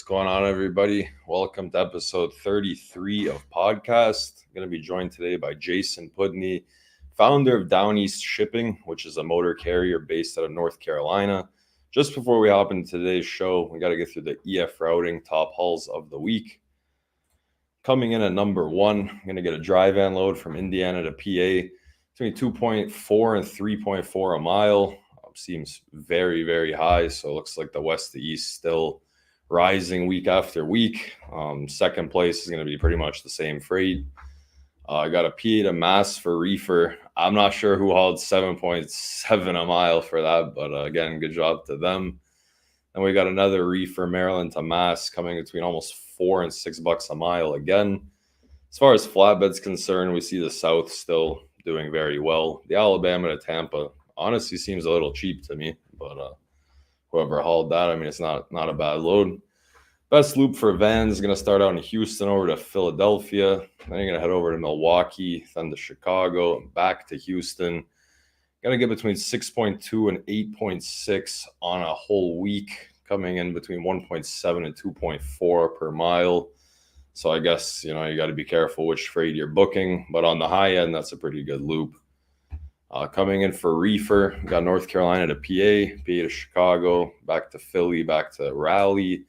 going on, everybody? Welcome to episode 33 of podcast. I'm going to be joined today by Jason Putney, founder of Downeast Shipping, which is a motor carrier based out of North Carolina. Just before we hop into today's show, we got to get through the EF routing top hauls of the week. Coming in at number one, I'm going to get a dry van load from Indiana to PA, between 2.4 and 3.4 a mile. Seems very, very high. So it looks like the west to east still rising week after week. Second place is going to be pretty much the same freight. I got a PA to Mass for reefer. I'm not sure who hauled 7.7 a mile for that, but again, good job to them. And we got another reefer Maryland to Mass coming between almost $4 and $6 a mile again. As far as flatbed's concerned, we see the South still doing very well. The Alabama to Tampa honestly seems a little cheap to me, but whoever hauled that, I mean, it's not a bad load. Best loop for vans is going to start out in Houston over to Philadelphia. Then you're going to head over to Milwaukee, then to Chicago, and back to Houston. Going to get between 6.2 and 8.6 on a whole week, coming in between 1.7 and 2.4 per mile. So I guess, you got to be careful which freight you're booking, but on the high end, that's a pretty good loop. Coming in for reefer, got North Carolina to PA to Chicago, back to Philly, back to Raleigh.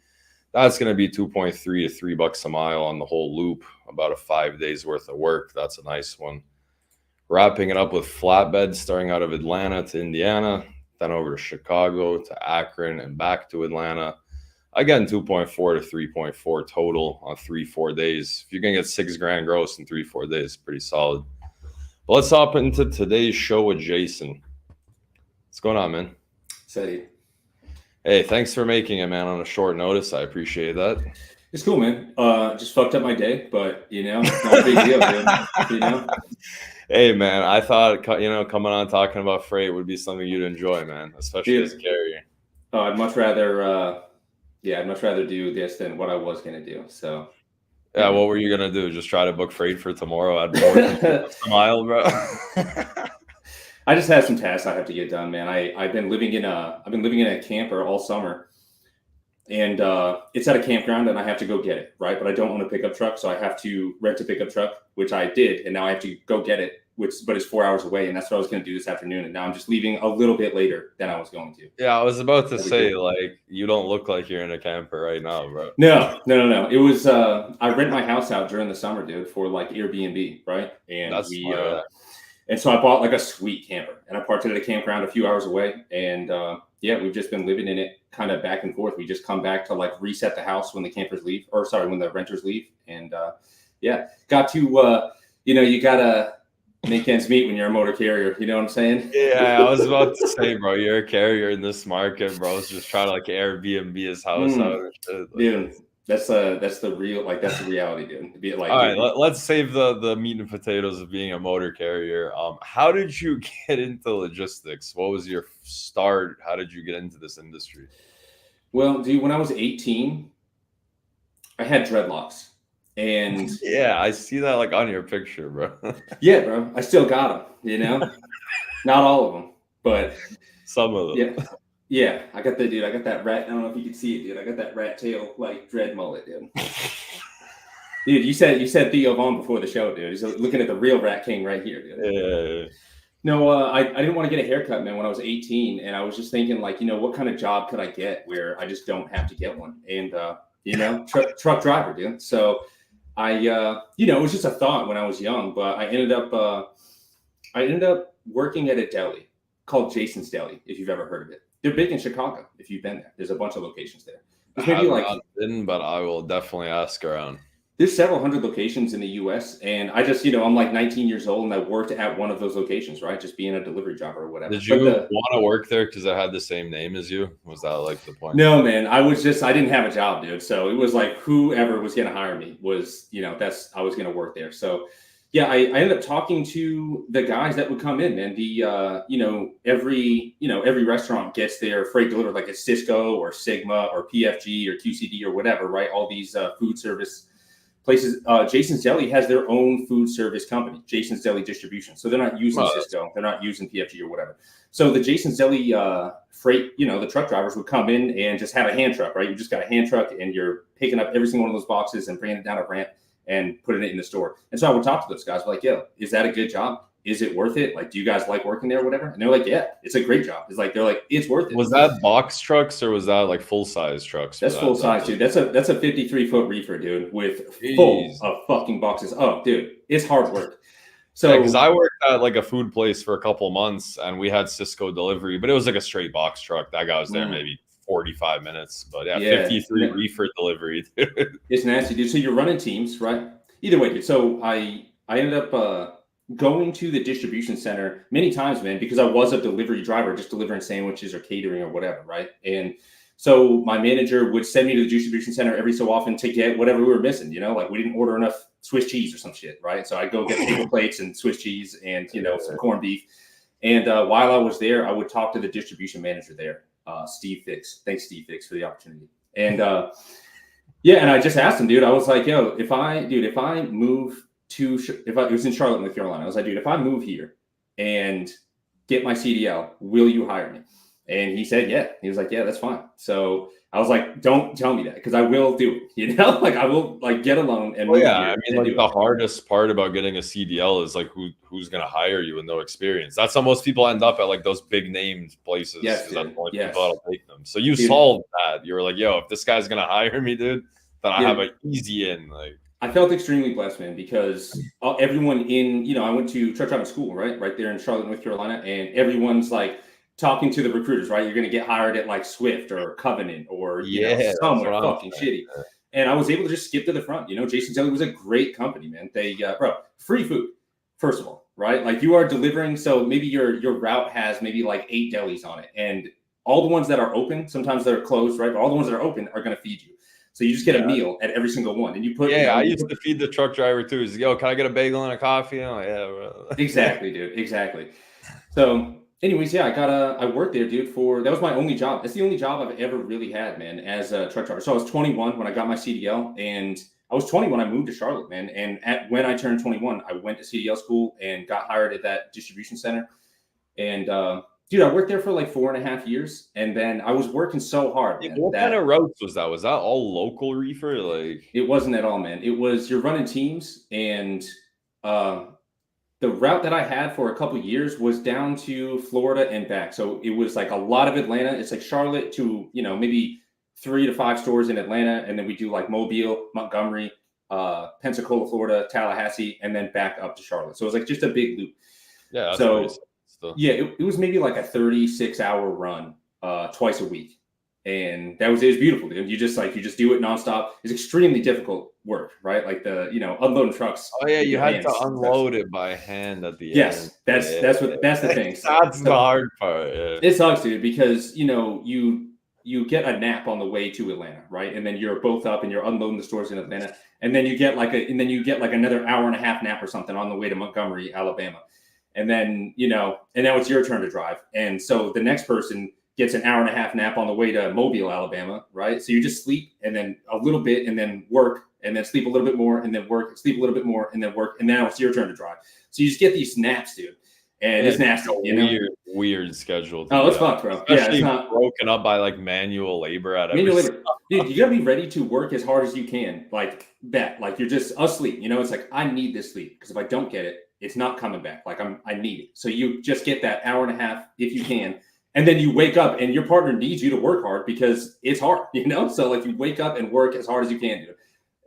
That's going to be 2.3 to $3 a mile on the whole loop, about a 5 days worth of work. That's a nice one. Wrapping it up with flatbed, starting out of Atlanta to Indiana, then over to Chicago to Akron and back to Atlanta. Again, 2.4 to 3.4 total on 3-4 days. If you're going to get $6,000 gross in 3-4 days, pretty solid. But let's hop into today's show with Jason. What's going on, man? Sadie. Hey, thanks for making it, man, on a short notice. I appreciate that. It's cool, man. Just fucked up my day, but, it's not a big deal, dude. Hey, man, I thought, coming on talking about freight would be something you'd enjoy, man, especially as a carrier. I'd much rather do this than what I was going to do, so... Yeah, what were you gonna do? Just try to book freight for tomorrow at more than a mile, bro? I just have some tasks I have to get done, man. I've been living in a camper all summer, and it's at a campground, and I have to go get it, right? But I don't want a pickup truck, so I have to rent a pickup truck, which I did, and now I have to go get it. But it's 4 hours away, and that's what I was going to do this afternoon. And now I'm just leaving a little bit later than I was going to. Yeah, I was about to say, you don't look like you're in a camper right now, bro. No. It was, I rent my house out during the summer, dude, for Airbnb, right? And and so I bought a sweet camper, and I parked it at a campground a few hours away. And we've just been living in it kind of back and forth. We just come back to reset the house when the campers leave, when the renters leave. And got to, you got to make ends meet when you're a motor carrier. You know what I'm saying? Yeah, I was about to say, bro, you're a carrier in this market, bro. It's just trying to Airbnb his house out and shit. Dude, that's the real, that's the reality, dude. All right, let's save the meat and potatoes of being a motor carrier. How did you get into logistics? What was your start? How did you get into this industry? Well, dude, when I was 18, I had dreadlocks. And yeah, I see that on your picture, bro. Yeah, bro. I still got them, Not all of them, but some of them. Yeah. I got that rat. I don't know if you can see it, dude. I got that rat tail dread mullet, dude. Dude, you said Theo Vaughn before the show, dude. He's looking at the real Rat King right here, dude. Yeah. No, I didn't want to get a haircut, man, when I was 18, and I was just thinking, what kind of job could I get where I just don't have to get one? And truck driver, dude. So it was just a thought when I was young, but I ended up working at a deli called Jason's Deli, if you've ever heard of it. They're big in Chicago, if you've been there. There's a bunch of locations there. I have not been, but I will definitely ask around. There's several hundred locations in the U.S., and I just, I'm 19 years old, and I worked at one of those locations, right? Just being a delivery driver or whatever. Did you want to work there because I had the same name as you? Was that the point? No, man. I didn't have a job, dude. So it was whoever was going to hire me was, I was going to work there. So yeah, I ended up talking to the guys that would come in, man. Every restaurant gets their freight delivered like a Cisco or Sigma or PFG or QCD or whatever, right? All these food service places. Jason's Deli has their own food service company, Jason's Deli Distribution. So they're not using Cisco, they're not using PFG or whatever. So the Jason's Deli freight, the truck drivers would come in and just have a hand truck, right? You just got a hand truck and you're picking up every single one of those boxes and bringing it down a ramp and putting it in the store. And so I would talk to those guys like, yo, is that a good job? Is it worth it? Like, do you guys like working there or whatever? And they're like, yeah, it's a great job. It's like, they're like, it's worth it. Was that box trucks or was that like full size trucks? That's full size, dude. That's a 53-foot reefer, dude, with full of fucking boxes. Oh, dude, it's hard work. So, because I worked at like a food place for a couple months and we had Cisco delivery, but it was like a straight box truck. That guy was there maybe 45 minutes, but 53 reefer delivery. It's nasty, dude. So you're running teams, right? Either way, dude. So I ended up going to the distribution center many times, man, because I was a delivery driver, just delivering sandwiches or catering or whatever, right? And so my manager would send me to the distribution center every so often to get whatever we were missing, like we didn't order enough Swiss cheese or some shit, right? So I'd go get paper plates and Swiss cheese and, some corned beef. And while I was there, I would talk to the distribution manager there, Steve Fix. Thanks, Steve Fix, for the opportunity. And and I just asked him, dude, I was like, yo, if I move to, it was in Charlotte, North Carolina. I was like, dude, if I move here and get my CDL, will you hire me? And he said, yeah. He was like, yeah, that's fine. So I was like, don't tell me that because I will do it. Like I will like get a loan and move here. I mean, like the hardest part about getting a CDL is like who's going to hire you with no experience. That's how most people end up at like those big named places. Yes, that's the only people that'll take them. So you solved that. You were like, yo, if this guy's going to hire me, dude, then I have an easy in. Like, I felt extremely blessed, man, because everyone I went to truck driving school, right there in Charlotte, North Carolina, and everyone's like talking to the recruiters, right? You're going to get hired at like Swift or Covenant or somewhere fucking shitty. And I was able to just skip to the front. Jason's Deli was a great company, man. They free food, first of all, right? Like you are delivering, so maybe your route has maybe like 8 delis on it, and all the ones that are open, sometimes they're closed, right? But all the ones that are open are going to feed you. So you just get a meal at every single one, and you put. I used to feed the truck driver too. He's like, yo, can I get a bagel and a coffee? I'm like, yeah, bro. Exactly, dude. Exactly. So, anyways, I worked there, dude. That was my only job. That's the only job I've ever really had, man, as a truck driver. So I was 21 when I got my CDL, and I was 20 when I moved to Charlotte, man. And when I turned 21, I went to CDL school and got hired at that distribution center, and. Dude, I worked there for like 4.5 years, and then I was working so hard. Man, what kind of routes was that? Was that all local reefer? Like it wasn't at all, man. It was you're running teams, and the route that I had for a couple of years was down to Florida and back. So it was like a lot of Atlanta. It's like Charlotte to maybe 3 to 5 stores in Atlanta, and then we do like Mobile, Montgomery, Pensacola, Florida, Tallahassee, and then back up to Charlotte. So it was like just a big loop. Yeah. It was maybe like a 36-hour run twice a week. And it was beautiful, dude. You just do it nonstop. It's extremely difficult work, right? Like unloading trucks. Oh yeah, you had to unload it by hand at the end. Yes, that's the thing. That's the hard part. Yeah. It sucks, dude, because you get a nap on the way to Atlanta, right? And then you're both up and you're unloading the stores in Atlanta, and then you get like another hour and a half nap or something on the way to Montgomery, Alabama. And then, and now it's your turn to drive. And so the next person gets an hour and a half nap on the way to Mobile, Alabama, right? So you just sleep and then a little bit and then work and then sleep a little bit more and then work, sleep a little bit more and then work. And now it's your turn to drive. So you just get these naps, dude. And it's nasty, weird schedule. Oh, it's fucked, bro. Especially it's not broken up by like manual labor at manual labor. Dude, you gotta be ready to work as hard as you can. Like that. Like you're just asleep. It's like I need this sleep because if I don't get it, it's not coming back. Like I need it. So you just get that hour and a half if you can. And then you wake up and your partner needs you to work hard because it's hard, So like you wake up and work as hard as you can do.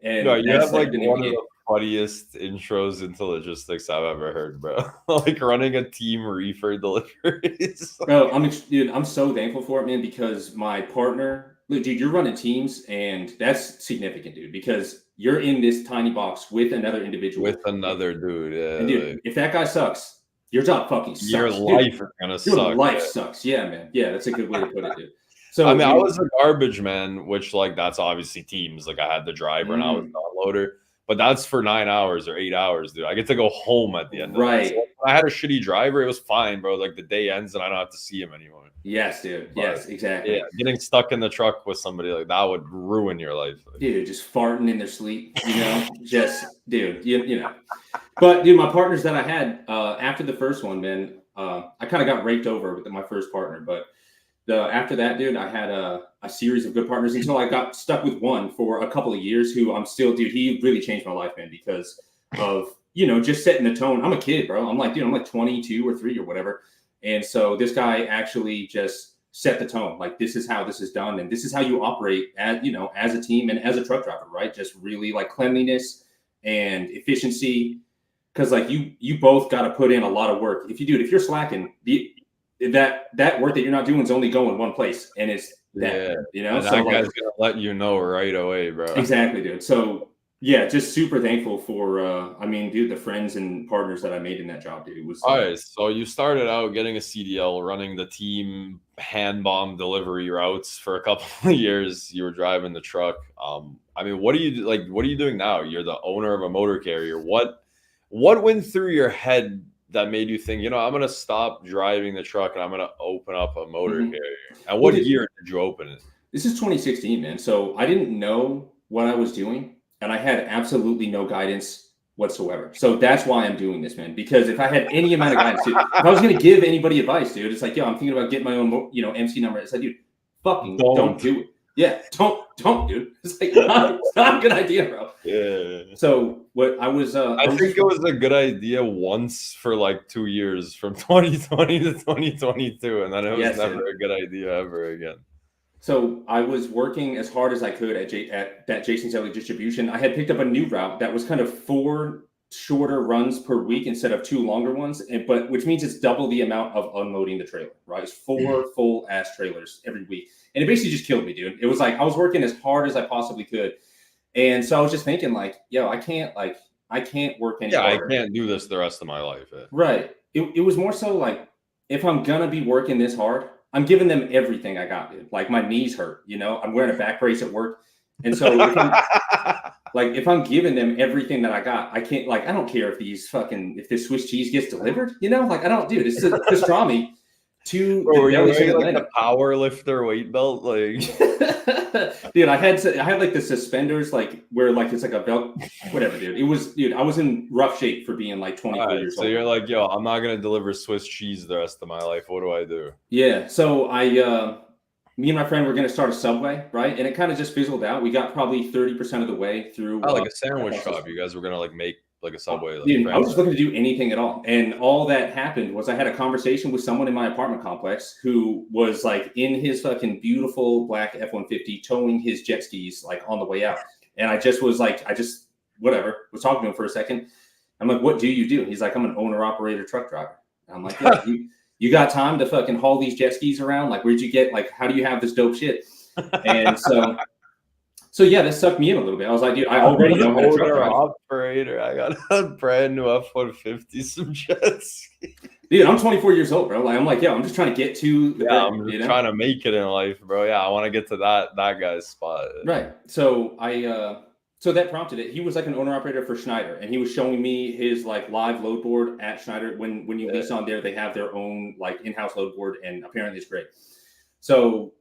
And you have like one of the funniest intros into logistics I've ever heard, bro. Like running a team reefer deliveries. Bro, I'm so thankful for it, man, because my partner, dude, you're running teams and that's significant, dude, because you're in this tiny box with another individual. With another dude, yeah. And dude, if that guy sucks, your job fucking sucks. Your life is gonna suck. Your life sucks. Yeah, man. Yeah, that's a good way to put it, dude. So I mean, I was a garbage man, which like that's obviously teams. Like I had the driver and I was the unloader. but that's for 9 hours or 8 hours, dude. I get to go home at the end of that. So Right. when I had a shitty driver, it was fine, bro. Like the day ends and I don't have to see him anymore. Yes, dude. But, yes, exactly. yeah, getting stuck in the truck with somebody like that would ruin your life. Dude, just farting in their sleep, you know? Just, dude, you know. But, dude, my partners that I had after the first one, man, I kind of got raked over with my first partner. But after that, dude, I had a series of good partners until I got stuck with one for a couple of years who I'm still, dude, he really changed my life, man, because of, you know, just setting the tone. I'm a kid, bro. I'm like 22 or 3 or whatever. And so this guy actually just set the tone. Like, this is how this is done. And this is how you operate as, you know, as a team and as a truck driver, right? Just really like cleanliness and efficiency. Cause like you both got to put in a lot of work. If you're slacking, that work that you're not doing is only going one place. And it's that, you know, and so that like, guy's going to let you know right away, bro. Exactly, dude. So yeah, just super thankful for, I mean, dude, the friends and partners that I made in that job, dude. It was all right. So you started out getting a CDL, running the team hand bomb delivery routes for a couple of years. You were driving the truck. I mean, what are you doing now? You're the owner of a motor carrier. What went through your head that made you think, you know, I'm going to stop driving the truck and I'm going to open up a motor carrier? And what year did you open it? This is 2016, man. So I didn't know what I was doing. And I had absolutely no guidance whatsoever. So that's why I'm doing this, man. Because if I had any amount of guidance, dude, if I was going to give anybody advice, dude, it's like, yo, I'm thinking about getting my own, you know, MC number. It's like, dude, fucking don't do it. Yeah, don't, dude. It's like, it's not a good idea, bro. Yeah. So what I was, I think it was a good idea once for like 2 years, from 2020 to 2022, and then it was never a good idea ever again. So I was working as hard as I could at that Jason's Deli distribution. I had picked up a new route that was kind of 4 shorter runs per week instead of 2 longer ones, but which means it's double the amount of unloading the trailer, right? It's 4 full ass trailers every week. And it basically just killed me, dude. It was like I was working as hard as I possibly could. And so I was just thinking like, yo, I can't work any harder. I can't do this the rest of my life. Right. It was more so like, if I'm going to be working this hard, I'm giving them everything I got, dude. Like, my knees hurt, you know, I'm wearing a back brace at work. And so if I'm giving them everything that I got, I can't, like, I don't care if this Swiss cheese gets delivered, you know, like, I don't, dude, it's pastrami to the deli like the power lifter weight belt, like dude, I had like the suspenders, like where like it's like a belt, whatever, dude. It was, dude, I was in rough shape for being like 24 years old. So you're like, yo, I'm not gonna deliver Swiss cheese the rest of my life. What do I do? Yeah. So me and my friend were gonna start a Subway, right? And it kind of just fizzled out. We got probably 30% of the way through. Like a sandwich shop. You guys were gonna like make like a Subway. Like, dude, I was just looking to do anything at all. And all that happened was I had a conversation with someone in my apartment complex who was like in his fucking beautiful black F-150 towing his jet skis like on the way out. And I just was like, whatever, was talking to him for a second. I'm like, what do you do? He's like, I'm an owner-operator truck driver. And I'm like, yeah, you got time to fucking haul these jet skis around? Like, where'd you get, like, how do you have this dope shit? And so yeah, this sucked me in a little bit. I was like, dude, I already know how to truck drive. Operator. I got a brand new F-150, some jet skis. Dude, I'm 24 years old, bro. Like, I'm like, yeah, I'm just trying to get to the I'm just trying to make it in life, bro. Yeah, I want to get to that guy's spot. Right. So so that prompted it. He was like an owner operator for Schneider, and he was showing me his like live load board at Schneider. When you lease on there, they have their own like in-house load board, and apparently it's great. So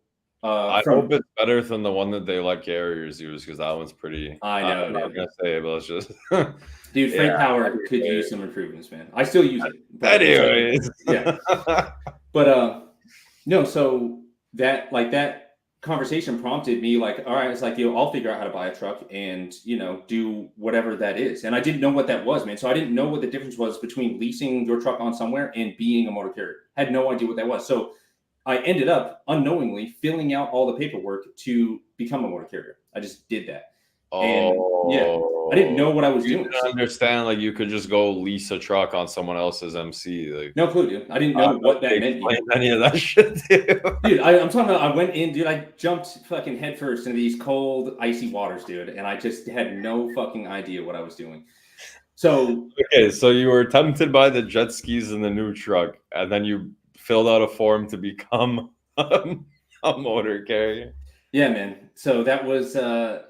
I hope it's better than the one that they let carriers use, because that one's pretty. I know. I'm not gonna say it, but it's just. Dude, Frank Power could use some improvements, man. I still use it. Anyways. Yeah. But no, so that conversation prompted me like, all right, it's like, I'll figure out how to buy a truck and, do whatever that is. And I didn't know what that was, man. So I didn't know what the difference was between leasing your truck on somewhere and being a motor carrier. I had no idea what that was. So I ended up unknowingly filling out all the paperwork to become a motor carrier. I just did that. And I didn't know what I was doing. Didn't understand, like, you could just go lease a truck on someone else's MC. Like, no clue, dude. I didn't know what that meant. Any of that shit, dude. I'm talking about. I went in, dude. I jumped fucking headfirst into these cold, icy waters, dude, and I just had no fucking idea what I was doing. So so you were tempted by the jet skis in the new truck, and then you filled out a form to become a motor carrier. Yeah, man. So that was, I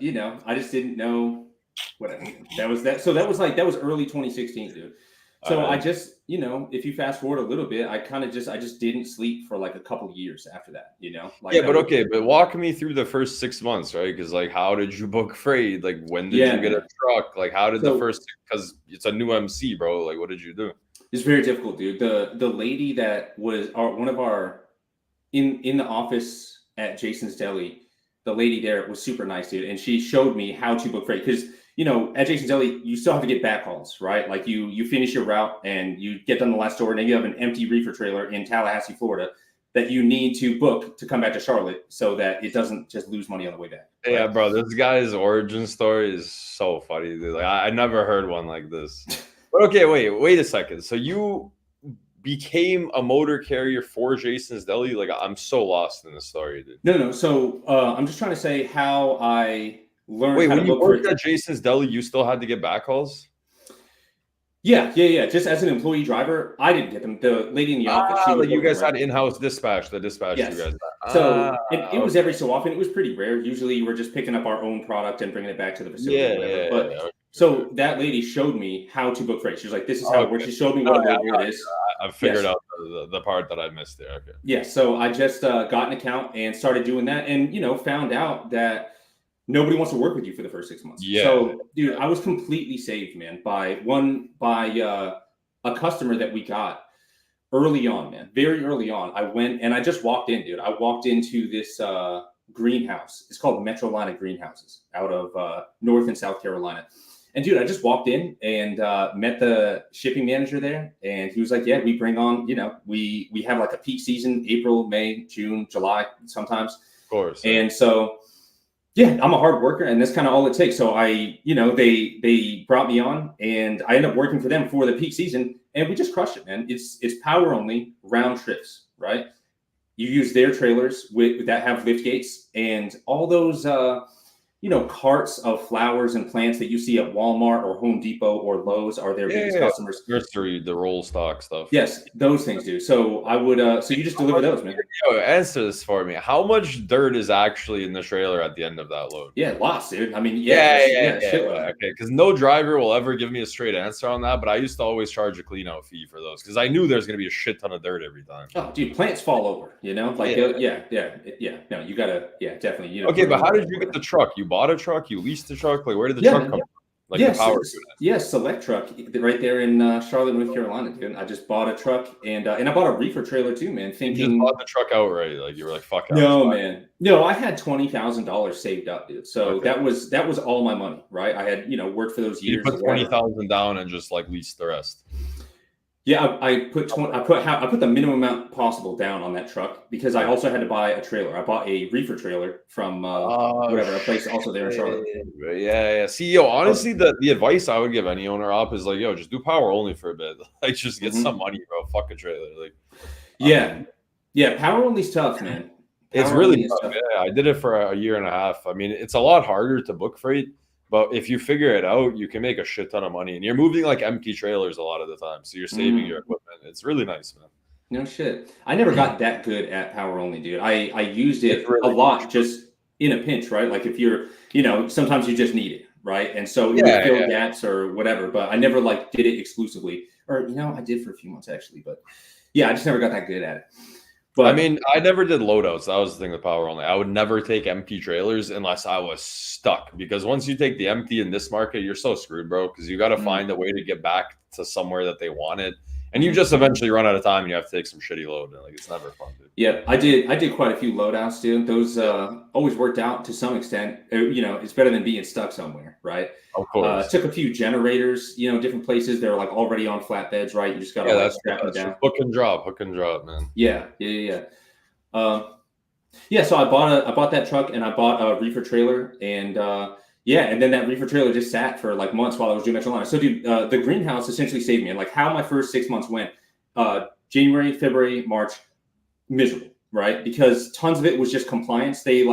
just didn't know whatever. That was early 2016, dude. So I just, if you fast forward a little bit, I just didn't sleep for like a couple years after that, but walk me through the first 6 months, right? Because like, how did you book freight? Like, when did you get a truck? Like, how did because it's a new MC, bro. Like, what did you do? It's very difficult, dude. The lady that was one of our in the office at Jason's Deli, the lady there was super nice, dude, and she showed me how to book freight because at Jason's Deli you still have to get backhauls, right? Like you finish your route and you get done the last store, and then you have an empty reefer trailer in Tallahassee, Florida, that you need to book to come back to Charlotte so that it doesn't just lose money on the way back. Right? Yeah, bro, this guy's origin story is so funny, dude. Like I never heard one like this. But okay, wait a second. So you became a motor carrier for Jason's Deli? Like, I'm so lost in the story, dude. No. So I'm just trying to say how I learned. Wait, when you worked at Jason's Deli, you still had to get backhauls? Yeah. Just as an employee driver, I didn't get them. The lady in the office. You guys had in-house dispatch. The dispatch you guys had. So it was every so often. It was pretty rare. Usually, we're just picking up our own product and bringing it back to the facility. So that lady showed me how to book freight. She was like, "This is how it works." She showed me what it is. I figured out the part that I missed there. Okay. Yeah. So I just got an account and started doing that, and found out that nobody wants to work with you for the first 6 months. Yeah. So, dude, I was completely saved, man, by a customer that we got early on, man. Very early on. I went and I just walked in, dude. I walked into this greenhouse. It's called Metrolina Greenhouses out of North and South Carolina. And dude, I just walked in and met the shipping manager there, and he was like, "Yeah, we bring on, we have like a peak season, April, May, June, July, sometimes." Of course. And so, yeah, I'm a hard worker, and that's kind of all it takes. So they brought me on, and I ended up working for them for the peak season, and we just crushed it, man. It's power only round trips, right? You use their trailers that have lift gates, and all those carts of flowers and plants that you see at Walmart or Home Depot or Lowe's are their biggest customers. Nursery, the roll stock stuff. Yes, those things, dude. So I would, so you just deliver those, man. Answer this for me. How much dirt is actually in the trailer at the end of that load? Yeah, lots, dude. I mean, Okay, because no driver will ever give me a straight answer on that, but I used to always charge a clean out fee for those because I knew there's going to be a shit ton of dirt every time. Oh, dude, plants fall over, No, you gotta, definitely. Okay, but how did you get the truck? You bought a truck? You leased the truck? Like, where did the truck come from? Like the power unit? Yes, Select Truck right there in Charlotte, North Carolina, dude. I just bought a truck and I bought a reefer trailer too, man. You just bought the truck outright, like you were like, "Fuck." No, man. No, I had $20,000 saved up, dude. So that was all my money, right? I had worked for those years. You put $20,000 down and just like leased the rest. Yeah, I put the minimum amount possible down on that truck because I also had to buy a trailer. I bought a reefer trailer from a place also there in Charlotte. Yeah. See, honestly, the advice I would give any owner op is like, just do power only for a bit. Like, just get some money, bro. Fuck a trailer. Like, power only's tough, man. It's really tough. Yeah, I did it for a year and a half. I mean, it's a lot harder to book freight. But if you figure it out, you can make a shit ton of money, and you're moving like empty trailers a lot of the time, so you're saving your equipment. It's really nice, man. No shit. I never got that good at power only, dude. I used it a lot just in a pinch, right? Like if you're, sometimes you just need it, right? And so you would fill gaps or whatever. But I never like did it exclusively, or I did for a few months actually. But yeah, I just never got that good at it. But I mean, I never did loadouts. That was the thing with power only. I would never take empty trailers unless I was stuck. Because once you take the empty in this market, you're so screwed, bro. Because you got to find a way to get back to somewhere that they want it. And you just eventually run out of time and you have to take some shitty load. Like, it's never fun, dude. Yeah, I did quite a few loadouts, dude. Those always worked out to some extent. It's better than being stuck somewhere, right? Of course. Took a few generators, different places. They're like already on flatbeds, right? You just got to strap them down. Hook and drop, man. Yeah. So I bought that truck and I bought a reefer trailer and and then that reefer trailer just sat for like months while I was doing Metrolina. So dude, the greenhouse essentially saved me. And like how my first 6 months went, January, February, March, miserable, right? Because tons of it was just compliance. They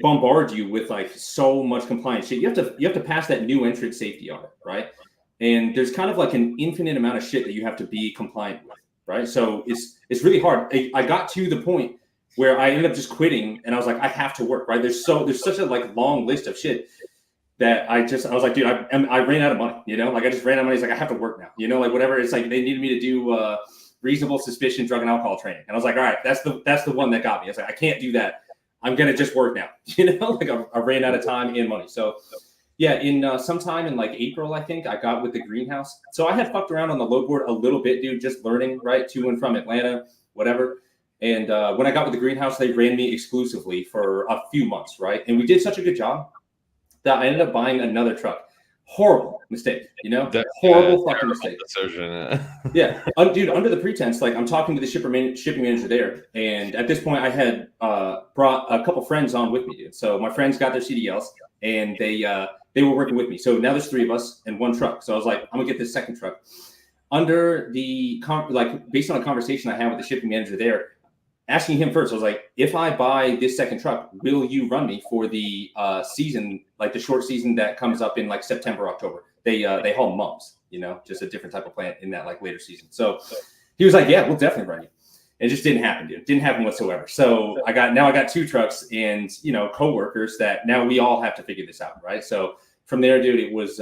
bombard you with like so much compliance shit. You have to pass that new entrant safety audit, right? And there's kind of like an infinite amount of shit that you have to be compliant with, right? So it's really hard. I got to the point where I ended up just quitting, and I was like, I have to work, right? There's such a like long list of shit that I was like, dude, I ran out of money, like I just ran out of money. It's like, I have to work now, like whatever. It's like they needed me to do reasonable suspicion drug and alcohol training, and I was like, all right, that's the one that got me. I was like, I can't do that. I'm gonna just work now, like I ran out of time and money. So yeah, in sometime in like April, I think I got with the greenhouse. So I had fucked around on the load board a little bit, dude, just learning, right, to and from Atlanta, whatever. And when I got with the greenhouse, they ran me exclusively for a few months, right? And we did such a good job that I ended up buying another truck. Horrible mistake, horrible fucking mistake. Decision. Yeah, dude. Under the pretense, like I'm talking to the shipping manager there, and at this point, I had brought a couple friends on with me, dude. So my friends got their CDLs, and they were working with me. So now there's 3 of us and 1 truck. So I was like, I'm gonna get this second truck. Under the based on a conversation I had with the shipping manager there, asking him first, I was like, if I buy this second truck, will you run me for the season, like the short season that comes up in like September, October? They haul mums, just a different type of plant in that like later season. So he was like, yeah, we'll definitely run you. It just didn't happen, dude. Didn't happen whatsoever. So I got 2 trucks and coworkers that now we all have to figure this out, right? So from there, dude, it was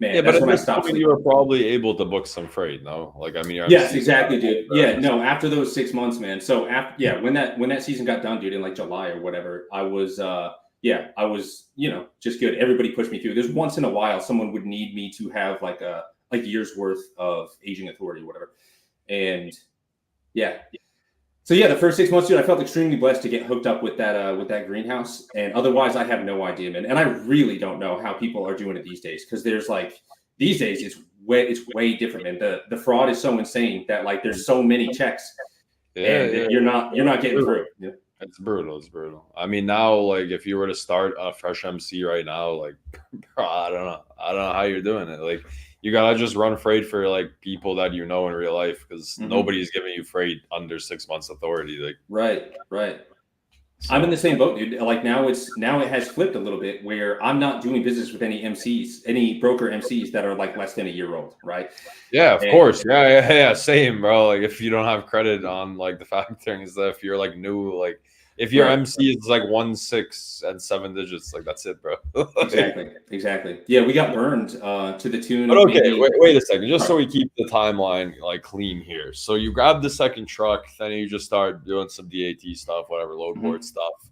man. Yeah, but at this point, you were probably able to book some freight, no? Like, I mean, yes, exactly, dude. Yeah, no, after those 6 months, man. So when that season got done, dude, in like July or whatever, I was just good. Everybody pushed me through. There's once in a while someone would need me to have like a year's worth of aging authority or whatever. And yeah. So yeah, the first 6 months, dude, I felt extremely blessed to get hooked up with that greenhouse. And otherwise, I have no idea, man. And I really don't know how people are doing it these days, because there's like these days it's way different, man. The fraud is so insane that like there's so many checks, and you're not getting through. Yeah. It's brutal. I mean, now like if you were to start a fresh MC right now, like bro, I don't know how you're doing it. Like you gotta just run freight for like people that you know in real life, because nobody's giving you freight under 6 months authority. Like right. So, I'm in the same boat, dude. Like now it has flipped a little bit where I'm not doing business with any MCs, any broker MCs that are like less than a year old, right? Yeah, of course. Yeah, same, bro. Like if you don't have credit on like the factoring is that if you're like new, like if your MC is like 1, 6, and 7 digits, like that's it, bro. Exactly. Yeah, we got burned to the tune. But okay, wait a second, just so we keep the timeline like clean here. So you grab the second truck, then you just start doing some DAT stuff, whatever, load board stuff.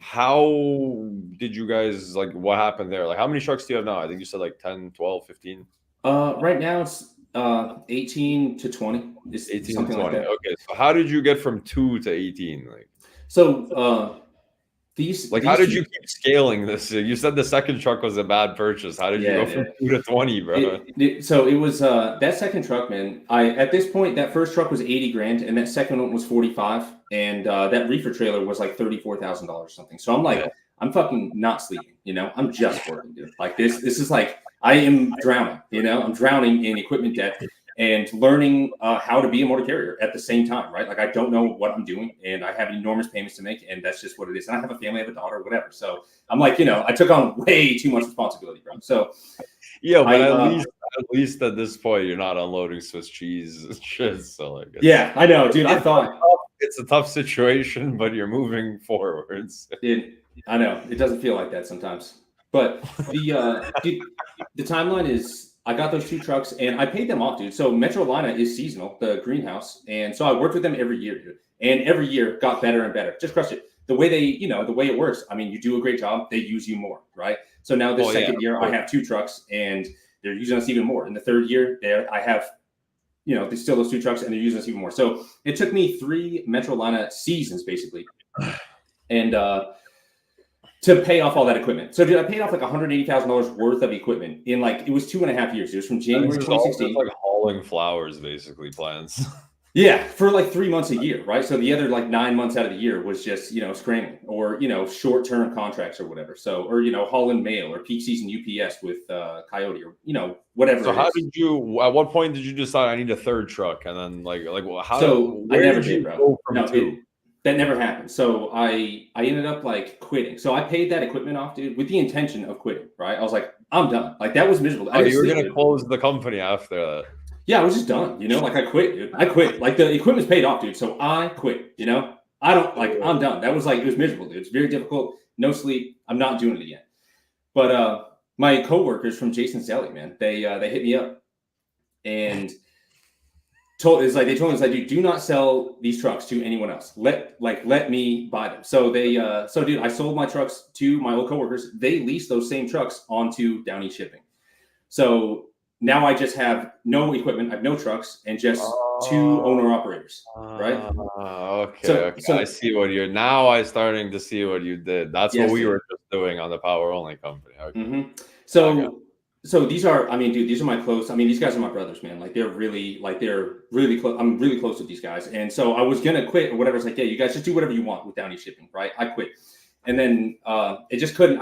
How did you guys like? What happened there? Like, how many trucks do you have now? I think you said like 10, 12, 15. Right now it's 18 to 20. It's 18 to 20. Like that. Okay, so how did you get from 2 to 18? Like. So how did you keep scaling this? You said the second truck was a bad purchase. How did you go from 2 to 20, bro? So it was that second truck, man. At this point, that first truck was $80,000 and that second one was 45, and that reefer trailer was like $34,000 or something. So I'm like, I'm fucking not sleeping, I'm just working, dude. Like this is like I am drowning, I'm drowning in equipment debt and learning how to be a motor carrier at the same time, right? Like I don't know what I'm doing, and I have enormous payments to make, and that's just what it is. And I have a family, I have a daughter, whatever. So I'm like, I took on way too much responsibility, bro. So yeah, but at least at this point, you're not unloading Swiss cheese and shit. So like, yeah, I know, dude. I thought it's a tough situation, but you're moving forwards. I know it doesn't feel like that sometimes, but the timeline is. I got those 2 trucks and I paid them off, dude. So Metrolina is seasonal, the greenhouse. And so I worked with them every year, dude. And every year got better and better. Just crushed it. The way the way it works, I mean, you do a great job, they use you more, right? So now this second year, I have 2 trucks and they're using us even more. In the third year, I have, there's still those 2 trucks and they're using us even more. So it took me 3 Metrolina seasons, basically. And to pay off all that equipment. So dude, I paid off like $180,000 worth of equipment in like, it was 2.5 years. It was from January 2016. Like hauling flowers, basically, plants. Yeah, for like 3 months a year, right? So the other like 9 months out of the year was just, scrambling or, short-term contracts or whatever. So, or, hauling mail or peak season UPS with Coyote or, whatever. So at what point did you decide I need a third truck? And then how? So I never did, bro. That never happened. So I ended up like quitting. So I paid that equipment off, dude, with the intention of quitting, right? I was like, I'm done. Like that was miserable. You were going to close the company after that. Yeah, I was just done, like I quit, dude. I quit. Like the equipment's paid off, dude. So I quit, I'm done. That was like, it was miserable, dude. It's very difficult. No sleep. I'm not doing it again. But my coworkers from Jason's Deli, man, they hit me up and told us, dude, do not sell these trucks to anyone else. Let me buy them. So dude, I sold my trucks to my old coworkers. They leased those same trucks onto Downeast Shipping. So now I just have no equipment. I have no trucks and just two owner operators, right? Okay. I see what you're now. I'm starting to see what you did. That's what we were just doing on the power only company. Okay. Mm-hmm. So these are, dude, these are my close. These guys are my brothers, man. They're really close. I'm really close with these guys. And so I was gonna quit or whatever. It's like, yeah, you guys just do whatever you want with Downeast Shipping, right? I quit, and then I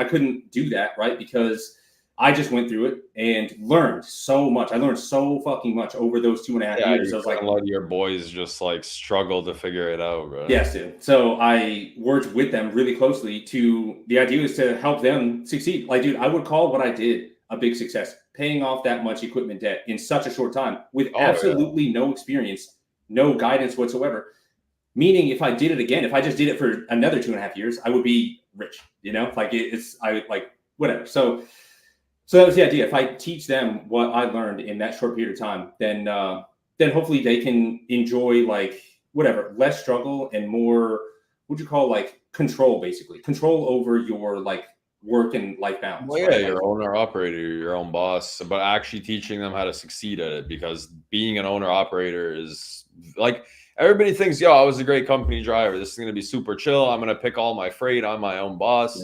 couldn't do that, right? Because I just went through it and learned so much. I learned so fucking much over those 2.5 years. I was like, a lot of your boys just like struggle to figure it out, bro. Yes, dude. So I worked with them really closely. The idea is to help them succeed. Like, dude, I would call what I did a big success, paying off that much equipment debt in such a short time with absolutely no experience, no guidance whatsoever. Meaning, if I did it again, if I just did it for another 2.5 years, I would be rich. Whatever. So that was the idea. If I teach them what I learned in that short period of time, then hopefully they can enjoy less struggle and more, what you call control, basically control over your work and life balance. Well, yeah, your owner operator, your own boss, but actually teaching them how to succeed at it, because being an owner operator is like, everybody thinks, yo, I was a great company driver. This is going to be super chill. I'm going to pick all my freight. I'm my own boss.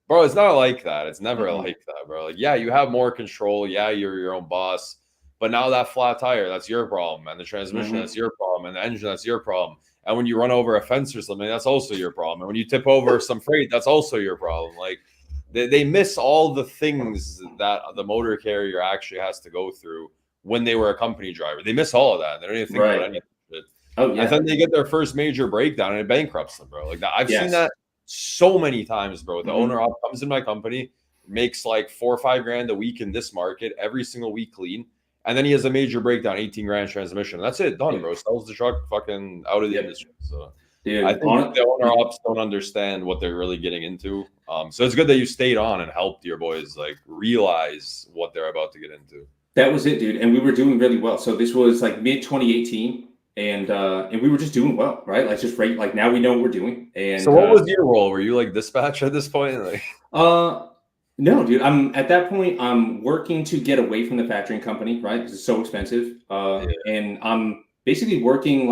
Bro, it's not like that. It's never like that, bro. Like, yeah, you have more control. Yeah, you're your own boss. But now that flat tire, that's your problem. And the transmission, that's your problem. And the engine, that's your problem. And when you run over a fence or something, that's also your problem. And when you tip over some freight, that's also your problem. Like, they miss all the things that the motor carrier actually has to go through when they were a company driver. They miss all of that. They don't even think about any of it. Oh, yeah. And then they get their first major breakdown and it bankrupts them, bro. Like that, I've seen that so many times, bro. The owner comes in my company, makes like $4 or $5 grand a week in this market, every single week clean, and then he has a major breakdown, 18 grand transmission. That's it, done, bro. Sells the truck, fucking out of the industry. So dude, I think the owner ops don't understand what they're really getting into. So it's good that you stayed on and helped your boys realize what they're about to get into. That was it, dude. And we were doing really well. So this was mid 2018. And we were just doing well, right? Now we know what we're doing. And so what was your role? Were you dispatch at this point? No, dude. At that point, I'm working to get away from the factoring company, right? Because it's so expensive. And I'm basically working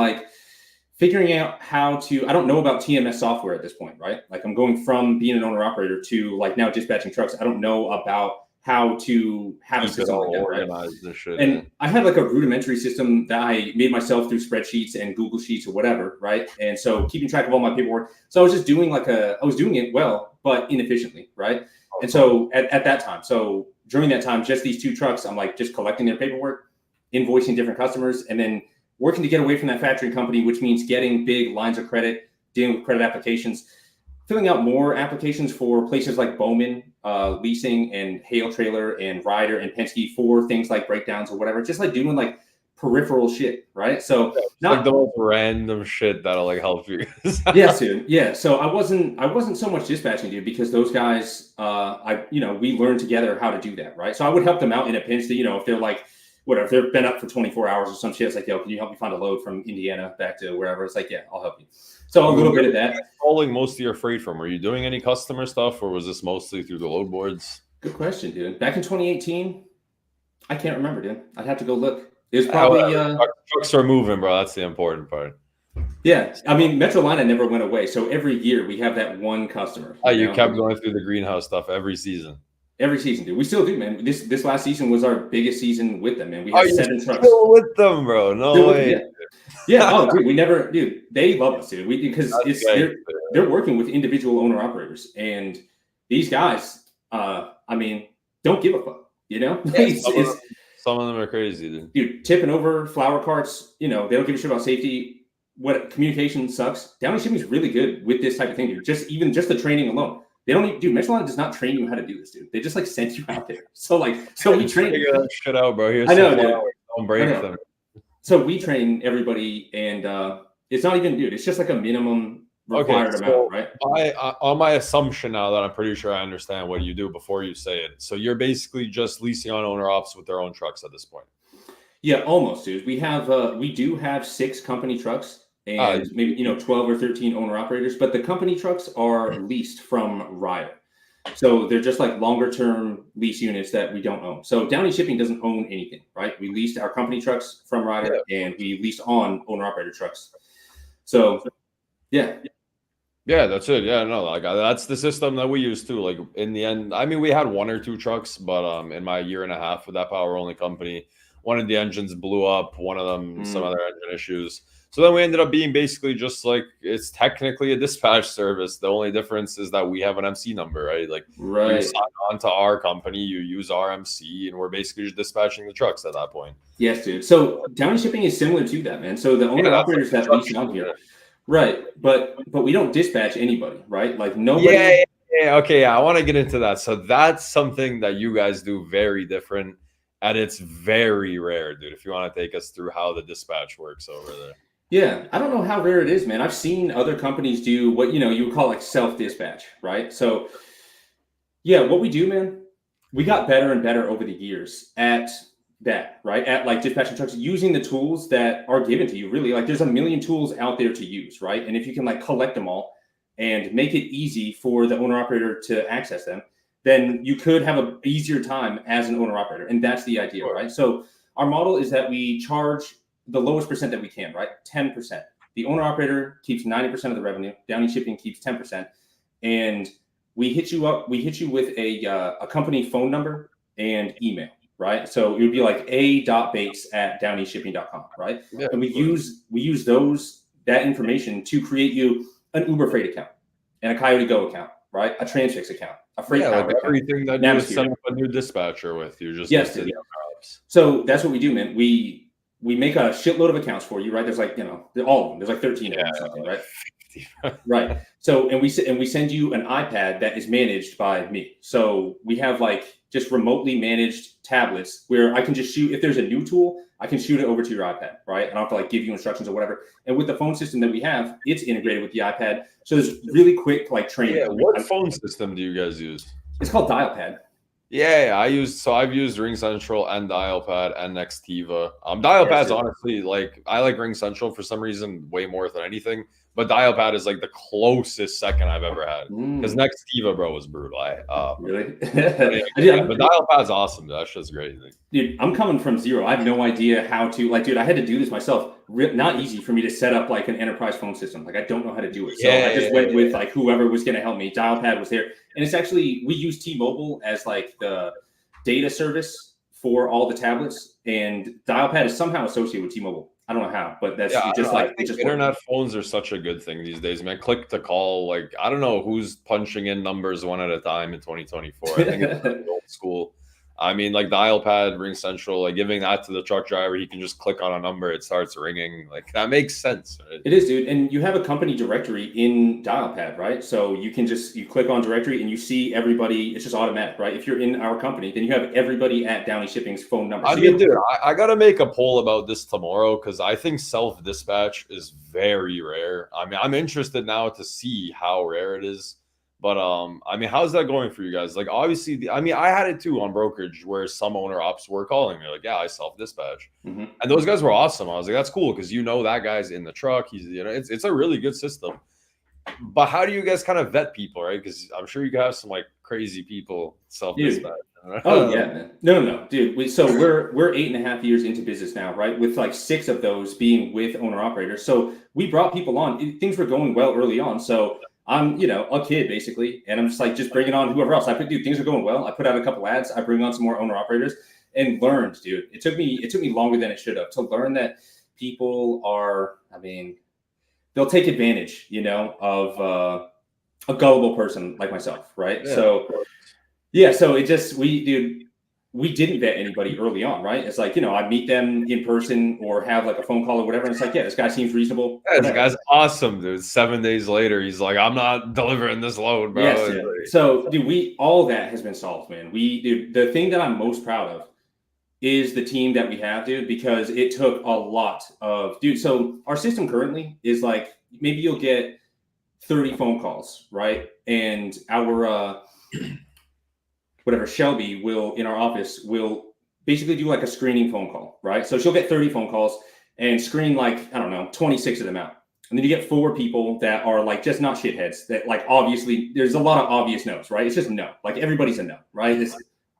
figuring out how to, I don't know about TMS software at this point, right? I'm going from being an owner operator to now dispatching trucks. I don't know about how to have a system like that, right? This shit, and I had a rudimentary system that I made myself through spreadsheets and Google Sheets or whatever, right? And so keeping track of all my paperwork. So I was just doing I was doing it well, but inefficiently, right? Okay. And so at that time, so during that time, just these two trucks, I'm just collecting their paperwork, invoicing different customers, and then working to get away from that factoring company, which means getting big lines of credit, dealing with credit applications, filling out more applications for places like Bowman, Leasing, and Hale Trailer, and Ryder, and Penske for things like breakdowns or whatever. Just doing peripheral shit, right? So not the most random shit that'll help you. Yes, dude. Yeah. So I wasn't so much dispatching, dude, because those guys, we learned together how to do that, right? So I would help them out in a pinch. That if they're whatever, if they've been up for 24 hours or some shit, it's yo, can you help me find a load from Indiana back to wherever? It's yeah, I'll help you. So a little bit of that. Hauling most of your freight from, were you doing any customer stuff, or was this mostly through the load boards? Good question, dude. Back in 2018, I can't remember, dude. I'd have to go look. It was probably trucks are moving, bro. That's the important part. Yeah, Metrolina never went away. So every year we have that one customer. You kept going through the greenhouse stuff every season. Every season, dude. We still do, man. This last season was our biggest season with them, man. We had 7 trucks. Still with them, bro. No way. Yeah. Oh, dude. We never, dude. They love us, dude. Because they're working with individual owner operators, and these guys, don't give a fuck. Some of them are crazy, dude. Tipping over flower carts. They don't give a shit about safety. What communication sucks. Downeast Shipping is really good with this type of thing, dude. Just the training alone. They don't need, dude. Michelin does not train you how to do this, dude. They just send you out there. So we train. Figure that shit out, bro. I know, dude. Don't break them. So we train everybody, and it's not even, dude. It's just a minimum required amount, right? On my assumption now that I'm pretty sure I understand what you do before you say it. So you're basically just leasing on owner ops with their own trucks at this point. Yeah, almost, dude. We do have 6 company trucks and maybe 12 or 13 owner operators, but the company trucks are leased from Ryder. So they're just like longer term lease units that we don't own. So Downeast Shipping doesn't own anything, right? We leased our company trucks from Ryder and we leased on owner operator trucks. So yeah. Yeah, that's it. Yeah, no, like that's the system that we use too. Like in the end, I mean, we had 1 or 2 trucks, but in my year and a half with that power only company, one of the engines blew up, one of them some other engine issues. So then we ended up being basically just like, it's technically a dispatch service. The only difference is that we have an MC number, right? Like you sign on to our company, you use our MC, and we're basically just dispatching the trucks at that point. Yes, dude. So Downeast Shipping is similar to that, man. So the owner operators that lease on here. Right, but we don't dispatch anybody, right? Like nobody. Yeah. Okay, I want to get into that. So that's something that you guys do very different, and it's very rare, dude. If you want to take us through how the dispatch works over there. Yeah, I don't know how rare it is, man. I've seen other companies do what you would call like self-dispatch, right? So, yeah, what we do, man, we got better and better over the years at that, right? At like dispatching trucks, using the tools that are given to you. Really, like there's a million tools out there to use, right? And if you can like collect them all and make it easy for the owner operator to access them, then you could have an easier time as an owner operator, and that's the idea, right? So our model is that we charge the lowest percent that we can, right? 10%. The owner operator keeps 90% of the revenue. Downeast Shipping keeps 10%, and we hit you up. We hit you with a company phone number and email, right? So it would be like a.bates@downeastshipping.com, right? Yeah, and we use that information to create you an Uber Freight account and a Coyote Go account, right? A Transfix account, a Freight Power account. Everything that you would set up a new dispatcher with, you just So that's what we do, man. We make a shitload of accounts for you, right? There's like, all of them. There's like 13 of them or something, right? Right. So, and we send you an iPad that is managed by me. So we have like just remotely managed tablets where I can just shoot. If there's a new tool, I can shoot it over to your iPad, right? I don't have to like give you instructions or whatever. And with the phone system that we have, it's integrated with the iPad. So there's really quick like training. Yeah. What phone system do you guys use? It's called Dialpad. Yeah, I've used Ring Central and Dialpad and Nextiva. Dialpad's honestly like, I like Ring Central for some reason way more than anything, but Dialpad is like the closest second I've ever had because Nextiva, bro, was brutal. Really? But Dialpad's awesome. That's just great. Dude, I'm coming from zero. I have no idea how to I had to do this myself. Not easy for me to set up like an enterprise phone system. Like I don't know how to do it. So I just went with like whoever was going to help me. Dialpad was there. And it's actually, we use T-Mobile as like the data service for all the tablets, and Dialpad is somehow associated with T-Mobile. I don't know how, but that's internet phones are such a good thing these days, man. Click to call, like I don't know who's punching in numbers one at a time in 2024. I think it's like old school. I mean, like Dialpad, Ring Central, like giving that to the truck driver, he can just click on a number, it starts ringing. Like that makes sense, right? It is, dude. And you have a company directory in Dialpad, right? So you can you click on directory and you see everybody. It's just automatic, right? If you're in our company, then you have everybody at Downeast Shipping's phone number. I mean, dude, I got to make a poll about this tomorrow because I think self-dispatch is very rare. I mean, I'm interested now to see how rare it is. But I mean, how's that going for you guys? Like, obviously, I mean, I had it too on brokerage where some owner ops were calling me like, "Yeah, I self-dispatch," and those guys were awesome. I was like, "That's cool," because that guy's in the truck. He's it's a really good system. But how do you guys kind of vet people, right? Because I'm sure you have some like crazy people self-dispatch. Oh yeah, man. No, dude. We're 8.5 years into business now, right? With like 6 of those being with owner operators. So we brought people on. Things were going well early on. So I'm, a kid basically, and I'm just bringing on whoever else. Things are going well. I put out a couple ads. I bring on some more owner operators and learned, dude. It took me longer than it should have to learn that people are, they'll take advantage, of a gullible person like myself, right? Yeah. So it just, we didn't vet anybody early on, right? It's like, I meet them in person or have like a phone call or whatever. And it's like, yeah, this guy seems reasonable. Yeah, this guy's awesome, dude. 7 days later, he's like, I'm not delivering this load, bro. Yes, dude. So, dude, all that has been solved, man. The thing that I'm most proud of is the team that we have, dude, because it took a lot of, dude. So our system currently is like, maybe you'll get 30 phone calls, right? And our Shelby will in our office will basically do like a screening phone call, right? So she'll get 30 phone calls and screen like, I don't know, 26 of them out. And then you get 4 people that are like just not shitheads that like obviously there's a lot of obvious no's, right? It's just no. Like everybody's a no, right?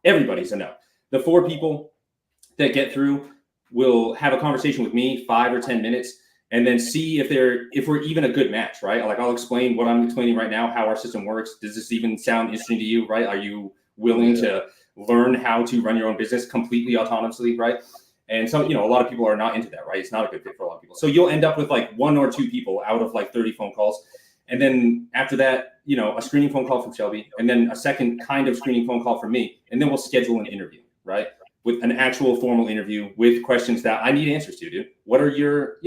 Everybody's a no. The 4 people that get through will have a conversation with me 5 or 10 minutes and then see if we're even a good match, right? Like I'll explain what I'm explaining right now, how our system works. Does this even sound interesting to you, right? Are you willing to learn how to run your own business completely autonomously, right? And so, a lot of people are not into that, right? It's not a good fit for a lot of people. So you'll end up with like 1 or 2 people out of like 30 phone calls. And then after that, a screening phone call from Shelby, and then a second kind of screening phone call from me. And then we'll schedule an interview, right? With an actual formal interview with questions that I need answers to, dude. What are your,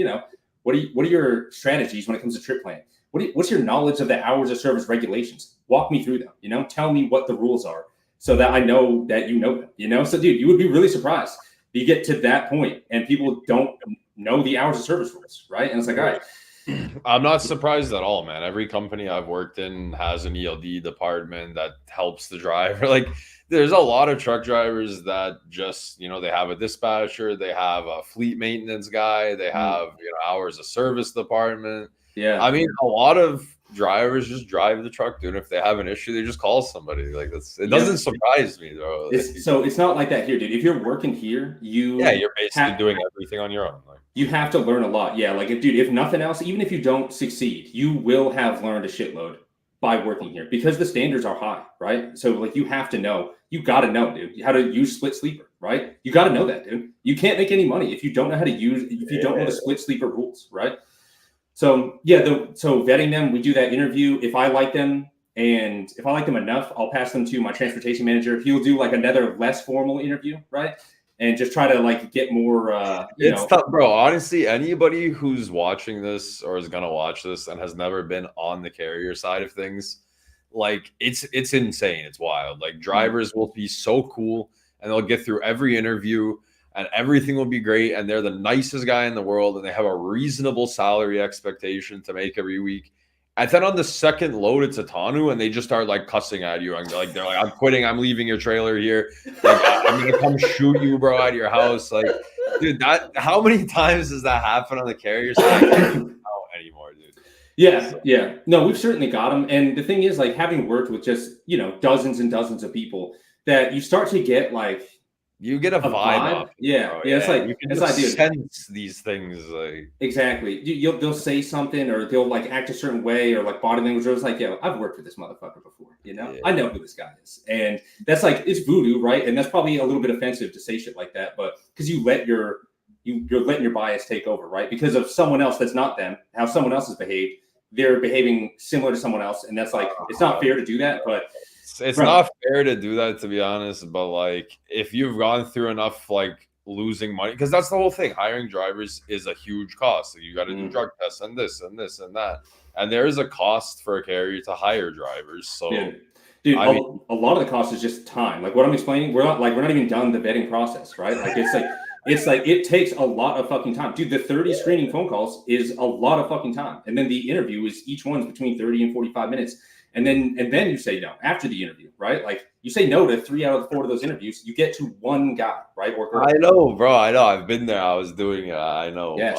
what are your strategies when it comes to trip planning? What's your knowledge of the hours of service regulations? Walk me through them, tell me what the rules are so that I know that you know them, So dude, you would be really surprised. You get to that point and people don't know the hours of service rules, right? And it's like, all right. I'm not surprised at all, man. Every company I've worked in has an ELD department that helps the driver. Like there's a lot of truck drivers that just, they have a dispatcher, they have a fleet maintenance guy, they have, hours of service department. Yeah. I mean, a lot of drivers just drive the truck, dude. If they have an issue, they just call somebody. Like it doesn't surprise me though. So it's not like that here, dude. If you're working here, you're basically doing everything on your own. Like you have to learn a lot. Yeah, like if nothing else, even if you don't succeed, you will have learned a shitload by working here because the standards are high, right? So like you have to know, you got to know, dude, how to use split sleeper, right? You got to know that, dude. You can't make any money if you don't know how to use, if you don't know the split sleeper rules, right? So so vetting them, we do that interview. If I like them enough, I'll pass them to my transportation manager. He'll do like another less formal interview, right? And just try to like get more. It's tough, bro. Honestly, anybody who's watching this or is gonna watch this and has never been on the carrier side of things, like it's insane. It's wild. Like drivers will be so cool and they'll get through every interview and everything will be great. And they're the nicest guy in the world and they have a reasonable salary expectation to make every week. And then on the second load, it's a Tanu and they just start like cussing at you. And they're like, I'm quitting. I'm leaving your trailer here. Like, I'm going to come shoot you, bro, out of your house. Like, dude, how many times does that happen on the carrier side? I can't even know anymore, dude. Yeah. No, we've certainly got them. And the thing is, like, having worked with just, dozens and dozens of people, that you start to get like, you get a vibe off. Yeah. It's like you can just sense these things. Like exactly. They'll say something or they'll like act a certain way or like body language. Or it's like, I've worked with this motherfucker before. I know who this guy is, and that's like it's voodoo, right? And that's probably a little bit offensive to say shit like that, but because you're letting your bias take over, right? Because of someone else that's not them, how someone else has behaved, they're behaving similar to someone else, and that's like it's not fair to do that, but. It's not fair to do that, to be honest, but like if you've gone through enough like losing money, because that's the whole thing. Hiring drivers is a huge cost. So you got to do drug tests and this and this and that. And there is a cost for a carrier to hire drivers. So dude, a lot of the cost is just time. Like what I'm explaining, we're not even done the vetting process, right? Like it's like it takes a lot of fucking time. Dude, the 30 screening phone calls is a lot of fucking time. And then the interview is each one's between 30 and 45 minutes. And then you say no after the interview, right? Like you say no to 3 out of 4 of those interviews, you get to one guy, right? Or girl. I know, bro. I know. I've been there. I was doing it. I know. Yes.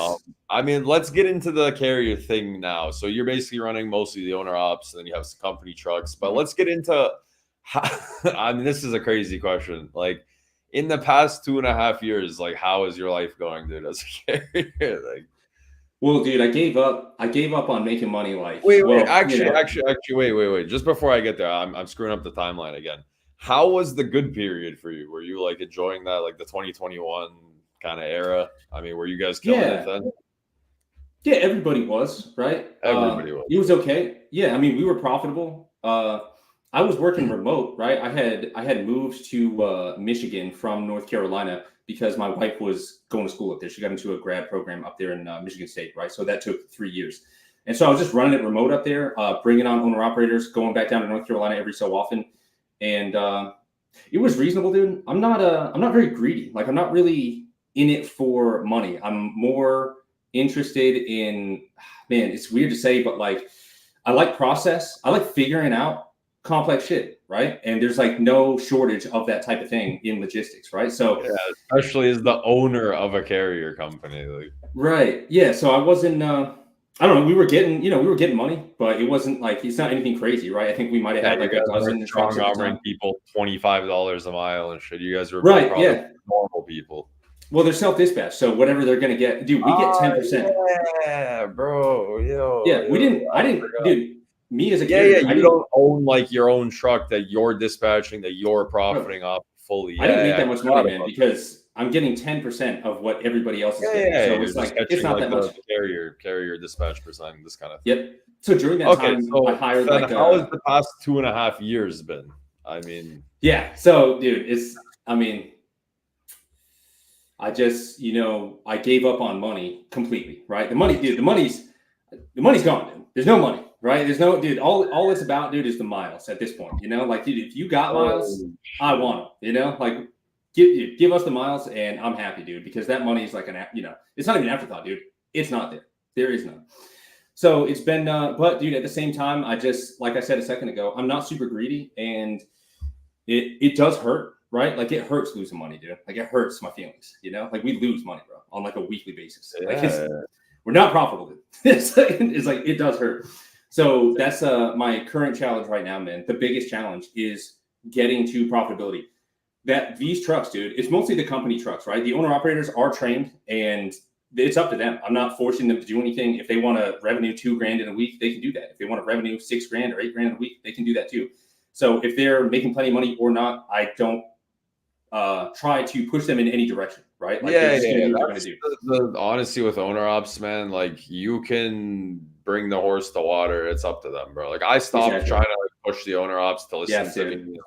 I mean, let's get into the carrier thing now. So you're basically running mostly the owner ops, and then you have some company trucks. But let's get into I mean, this is a crazy question. Like in the past 2.5 years, like how is your life going, dude, as a carrier? Like well, dude, I gave up on making money. Like, wait, wait. Just before I get there, I'm screwing up the timeline again. How was the good period for you? Were you like enjoying that, like the 2021 kind of era? I mean, were you guys killing it then? Yeah, everybody was, right? Everybody was. It was okay. Yeah, I mean, we were profitable. I was working remote, right? I had moved to Michigan from North Carolina because my wife was going to school up there. She got into a grad program up there in Michigan State, right? So that took 3 years. And so I was just running it remote up there, bringing on owner operators, going back down to North Carolina every so often. And it was reasonable, dude. I'm not very greedy. Like I'm not really in it for money. I'm more interested in, man, it's weird to say, but like I like process. I like figuring out complex shit, right? And there's like no shortage of that type of thing in logistics, right? So especially as the owner of a carrier company, like right, yeah. So I wasn't. I don't know. We were getting money, but it wasn't like it's not anything crazy, right? I think we might have had like a dozen trucks at the time. People $25 a mile and shit. You guys were right, probably normal people. Well, they're self-dispatch, so whatever they're gonna get, dude, we get 10%. Yeah, bro. We didn't. I didn't, dude. Me as a carrier, you don't own like your own truck that you're dispatching, that you're profiting off fully. I didn't make that much money, man, because I'm getting 10% of what everybody else is getting. So it's like it's not that much. Carrier dispatch percent, this kind of thing. Yep. So during that time, I hired like. How has the past 2.5 years been? I mean. Yeah. So, dude, I just, I gave up on money completely, right? The money's gone, dude. There's no money, right? There's no, dude, all it's about, dude, is the miles at this point, like, dude, if you got miles, I want them, like, give us the miles and I'm happy, dude, because that money is like it's not even an afterthought, dude. It's not there. There is none. So it's been, but dude, at the same time, I just, like I said a second ago, I'm not super greedy, and it does hurt. Right? Like it hurts losing money, dude. Like it hurts my feelings, like we lose money, bro, on like a weekly basis. Yeah. Like we're not profitable, dude. It's like, it does hurt. So that's my current challenge right now, man. The biggest challenge is getting to profitability. That these trucks, dude, it's mostly the company trucks, right? The owner operators are trained and it's up to them. I'm not forcing them to do anything. If they want to revenue $2,000 in a week, they can do that. If they want to revenue $6,000 or $8,000 in a week, they can do that too. So if they're making plenty of money or not, I don't try to push them in any direction, right? Like the honesty with owner ops, man. Like you can bring the horse to water. It's up to them, bro. Like I stopped trying to push the owner ops to listen to me.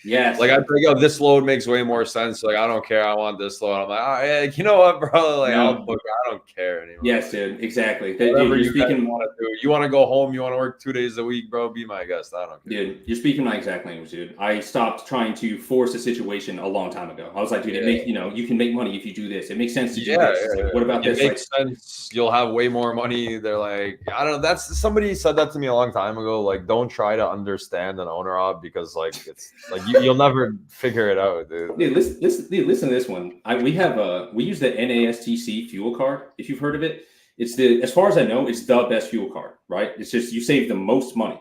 Like I think, oh, this load makes way more sense. Like I don't care. I want this load. I'm like, oh, yeah, you know what, bro? Like I'll book. I don't care anymore. Yes, dude. Exactly. Whatever you want to do. You want to go home. You want to work 2 days a week, bro. Be my guest. I don't care. Dude, you're speaking my exact language, dude. I stopped trying to force a situation a long time ago. I was like, dude, you can make money if you do this. It makes sense to do this. Like, what about this? It makes sense. You'll have way more money. They're like, I don't know. That's somebody said that to me a long time ago. Like, don't try to understand an owner op because like it's like you'll never figure it out, dude. Dude, listen to this one. We use the NASTC fuel card. If you've heard of it, it's as far as I know, it's the best fuel card, right? It's just you save the most money.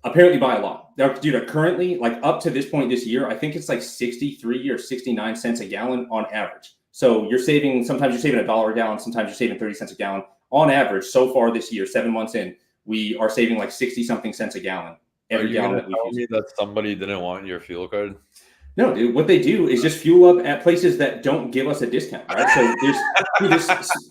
Apparently by a lot. Dude, currently, like up to this point this year, I think it's like 63 or 69 cents a gallon on average. So sometimes you're saving $1 a gallon, sometimes you're saving 30 cents a gallon. On average, so far this year, 7 months in, we are saving like 60 something cents a gallon. Every gallon that we use. Me that somebody didn't want your fuel card? No, dude. What they do is just fuel up at places that don't give us a discount, right? So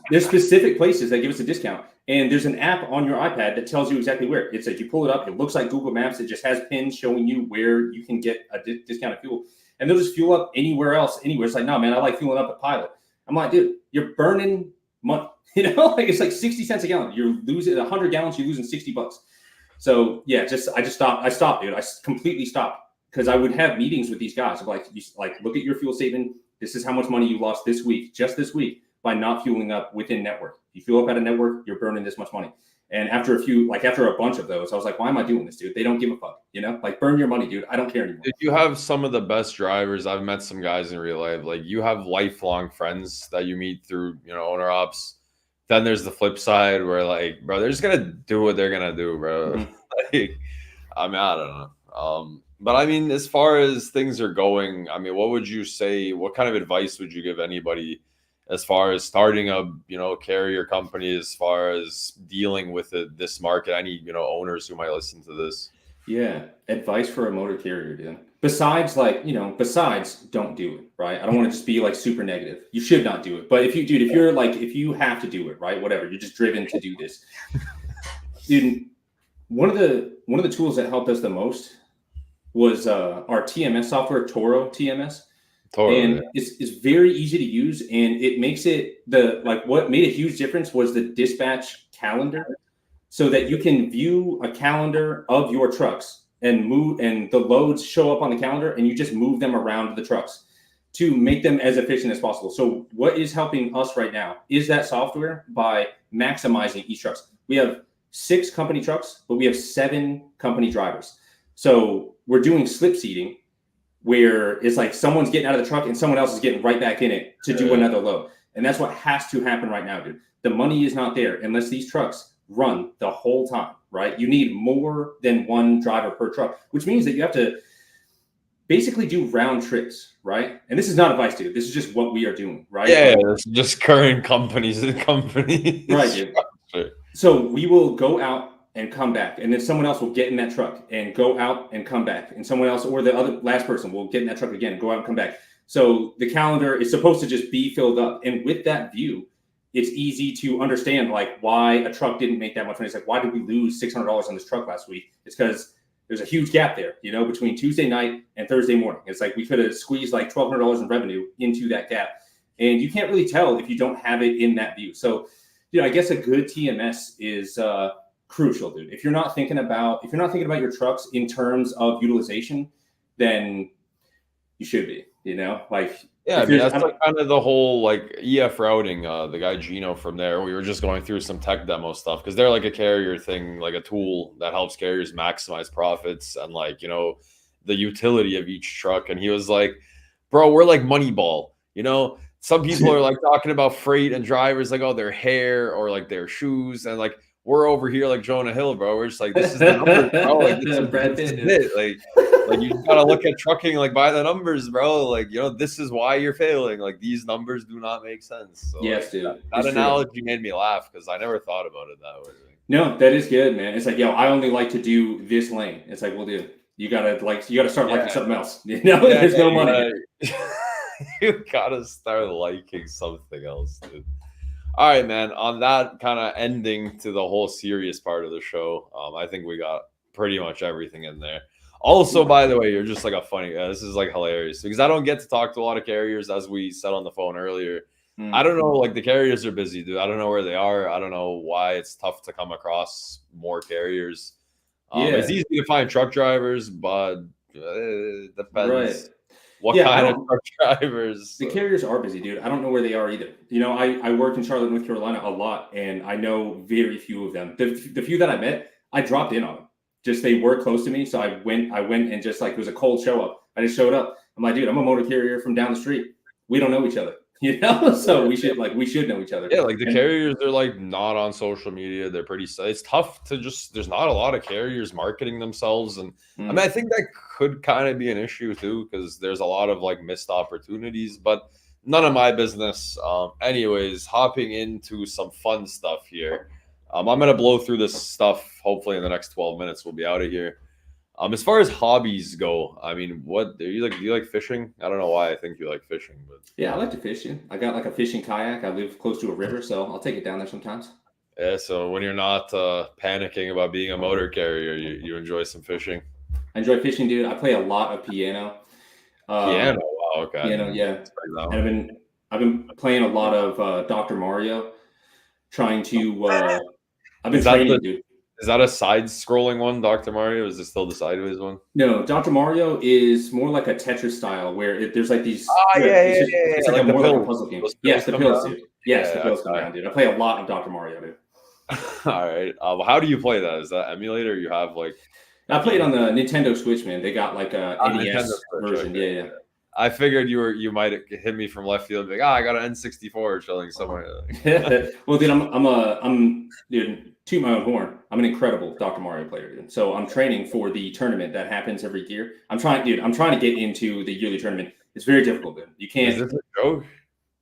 there's specific places that give us a discount, and there's an app on your iPad that tells you exactly where. It's like you pull it up. It looks like Google Maps. It just has pins showing you where you can get a discounted fuel, and they'll just fuel up anywhere else. Anywhere. It's like, no, man, I like fueling up at Pilot. I'm like, dude, you're burning money. Like it's like 60 cents a gallon. You're losing 100 gallons. You're losing $60. So yeah, I just stopped. I stopped, dude. I completely stopped because I would have meetings with these guys of like, look at your fuel statement. This is how much money you lost this week, just this week, by not fueling up within network. If you fuel up at a network, you're burning this much money. And after a bunch of those, I was like, why am I doing this, dude? They don't give a fuck, like burn your money, dude. I don't care anymore. You have some of the best drivers. I've met some guys in real life. Like you have lifelong friends that you meet through, owner ops. Then there's the flip side where like, bro, they're just going to do what they're going to do, bro. Mm-hmm. Like, I mean, I don't know. But I mean, as far as things are going, I mean, what would you say? What kind of advice would you give anybody as far as starting a, carrier company, as far as dealing with this market? Any, owners who might listen to this? Yeah. Advice for a motor carrier, dude. Besides don't do it, right? I don't want to just be like super negative. You should not do it. But if you have to do it, right? Whatever, you're just driven to do this. Dude, one of the tools that helped us the most was our TMS software, Toro TMS. And it's very easy to use, and it makes it what made a huge difference was the dispatch calendar, so that you can view a calendar of your trucks and the loads show up on the calendar, and you just move them around the trucks to make them as efficient as possible. So what is helping us right now is that software by maximizing each trucks. We have 6 company trucks, but we have 7 company drivers. So we're doing slip seating where it's like someone's getting out of the truck and someone else is getting right back in it to do another load. And that's what has to happen right now, dude. The money is not there unless these trucks run the whole time, right? You need more than 1 driver per truck, which means that you have to basically do round trips, right? And this is not advice, dude. This is just what we are doing, right? Yeah, it's just current companies and companies. Right, dude. So we will go out and come back, and then someone else will get in that truck and go out and come back, and someone else or the other last person will get in that truck again and go out and come back. So the calendar is supposed to just be filled up, and with that view, it's easy to understand like why a truck didn't make that much money. It's like, why did we lose $600 on this truck last week? It's because there's a huge gap there, you know, between Tuesday night and Thursday morning. It's like we could have squeezed like $1,200 in revenue into that gap, and you can't really tell if you don't have it in that view. So, I guess a good TMS is crucial, dude. If you're not thinking about your trucks in terms of utilization, then you should be, like. Yeah, I mean, that's like kind of the whole like EF routing. The guy Gino from there, we were just going through some tech demo stuff because they're like a carrier thing, like a tool that helps carriers maximize profits and like, the utility of each truck. And he was like, bro, we're like Moneyball, Some people are like talking about freight and drivers, like, oh, their hair or like their shoes. And like, we're over here like Jonah Hill, bro. We're just like, this is the numbers, bro. Like, this is it. Like you gotta look at trucking like by the numbers, bro. Like, this is why you're failing. Like these numbers do not make sense. So, yes, dude. That analogy made me laugh because I never thought about it that way. No, that is good, man. It's like, I only like to do this lane. It's like, well, dude, you gotta start liking something else. There's no money. You gotta start liking something else, dude. All right, man. On that kind of ending to the whole serious part of the show, I think we got pretty much everything in there. Also, by the way, you're just like a funny guy. This is like hilarious because I don't get to talk to a lot of carriers, as we said on the phone earlier. I don't know, like the carriers are busy, dude. I don't know where they are. I don't know why it's tough to come across more carriers. It's easy to find truck drivers, but it depends. Right. What kind of truck drivers? The carriers are busy, dude. I don't know where they are either. I work in Charlotte, North Carolina a lot, and I know very few of them. The few that I met, I dropped in on them. Just they were close to me, so I went and just like it was a cold show up. I just showed up. I'm like, dude, I'm a motor carrier from down the street. We don't know each other, so we should know each other. Yeah, like the carriers, they're like not on social media. They're pretty. It's tough to just. There's not a lot of carriers marketing themselves, and I mean, I think that could kind of be an issue too because there's a lot of like missed opportunities. But none of my business. Anyways, hopping into some fun stuff here. I'm gonna blow through this stuff. Hopefully, in the next 12 minutes, we'll be out of here. As far as hobbies go, I mean, what do you like? Do you like fishing? I don't know why I think you like fishing, but yeah, I like to fish. I got like a fishing kayak. I live close to a river, so I'll take it down there sometimes. Yeah, so when you're not panicking about being a motor carrier, you enjoy some fishing. I enjoy fishing, dude. I play a lot of piano. Piano, wow, okay. Piano, yeah. And I've been playing a lot of Dr. Mario. Trying to, I've been training, dude. Is that a side-scrolling one, Dr. Mario? Is it still the sideways one? No, Dr. Mario is more like a Tetris style where there's like these. It's like more like a puzzle game. Yes, the pills, dude. Yes, the pills come down, dude. I play a lot of Dr. Mario, dude. All right. How do you play that? Is that emulator? Or you have like? I played on the Nintendo Switch, man. They got like a NES version. Okay. Yeah. I figured you might hit me from left field, like, I got an N64 chilling somewhere. Well, dude, I'm dude, toot my own horn. I'm an incredible Dr. Mario player, dude. So I'm training for the tournament that happens every year. I'm trying to get into the yearly tournament. It's very difficult, dude. You can't. Is this a joke?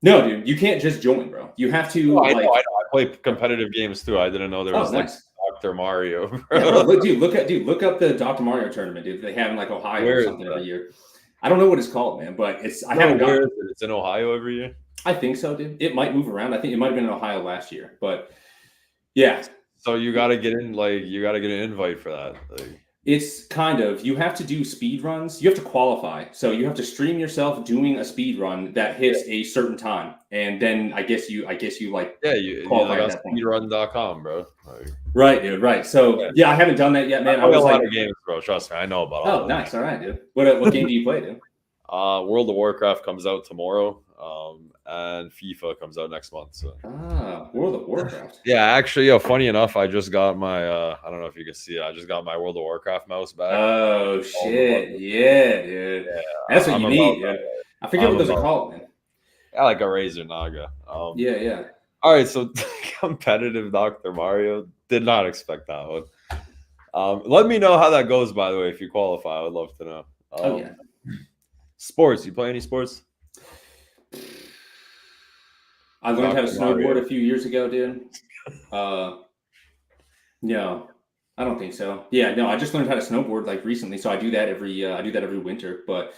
No, dude, you can't just join, bro. You have to. I know. I play competitive games too. I didn't know there was like Dr. Mario. Bro. Yeah, bro, look up the Dr. Mario tournament, dude. They have in like Ohio or something every year. I don't know what it's called, man, but I haven't where is it? It's in Ohio every year? I think so, dude. It might move around. I think it might have been in Ohio last year, but yeah. So you got to get in, you got to get an invite for that. It's kind of, you have to do speed runs. You have to qualify. So you have to stream yourself doing a speed run that hits a certain time. And then I guess you like, you like on speedrun.com, bro. Right, dude. Right. So yeah, I haven't done that yet, man. I play a lot of games, bro. Trust me. I know about all nice. All right, dude. What game do you play, dude? World of Warcraft comes out tomorrow, and FIFA comes out next month. So World of Warcraft. Yeah, actually, funny enough, I just got my I don't know if you can see it. I just got my World of Warcraft mouse back. Oh shit! Yeah, dude. Yeah, that's what you need, dude. I forget what those are called, man. Yeah, like a Razer Naga. Yeah. All right, so competitive Dr. Mario. Did not expect that one. Let me know how that goes, by the way, if you qualify. I would love to know. Yeah. Sports. You play any sports? I learned how to snowboard a few years ago, dude. No, I don't think so. Yeah, no, I just learned how to snowboard like recently, so I do that every winter. But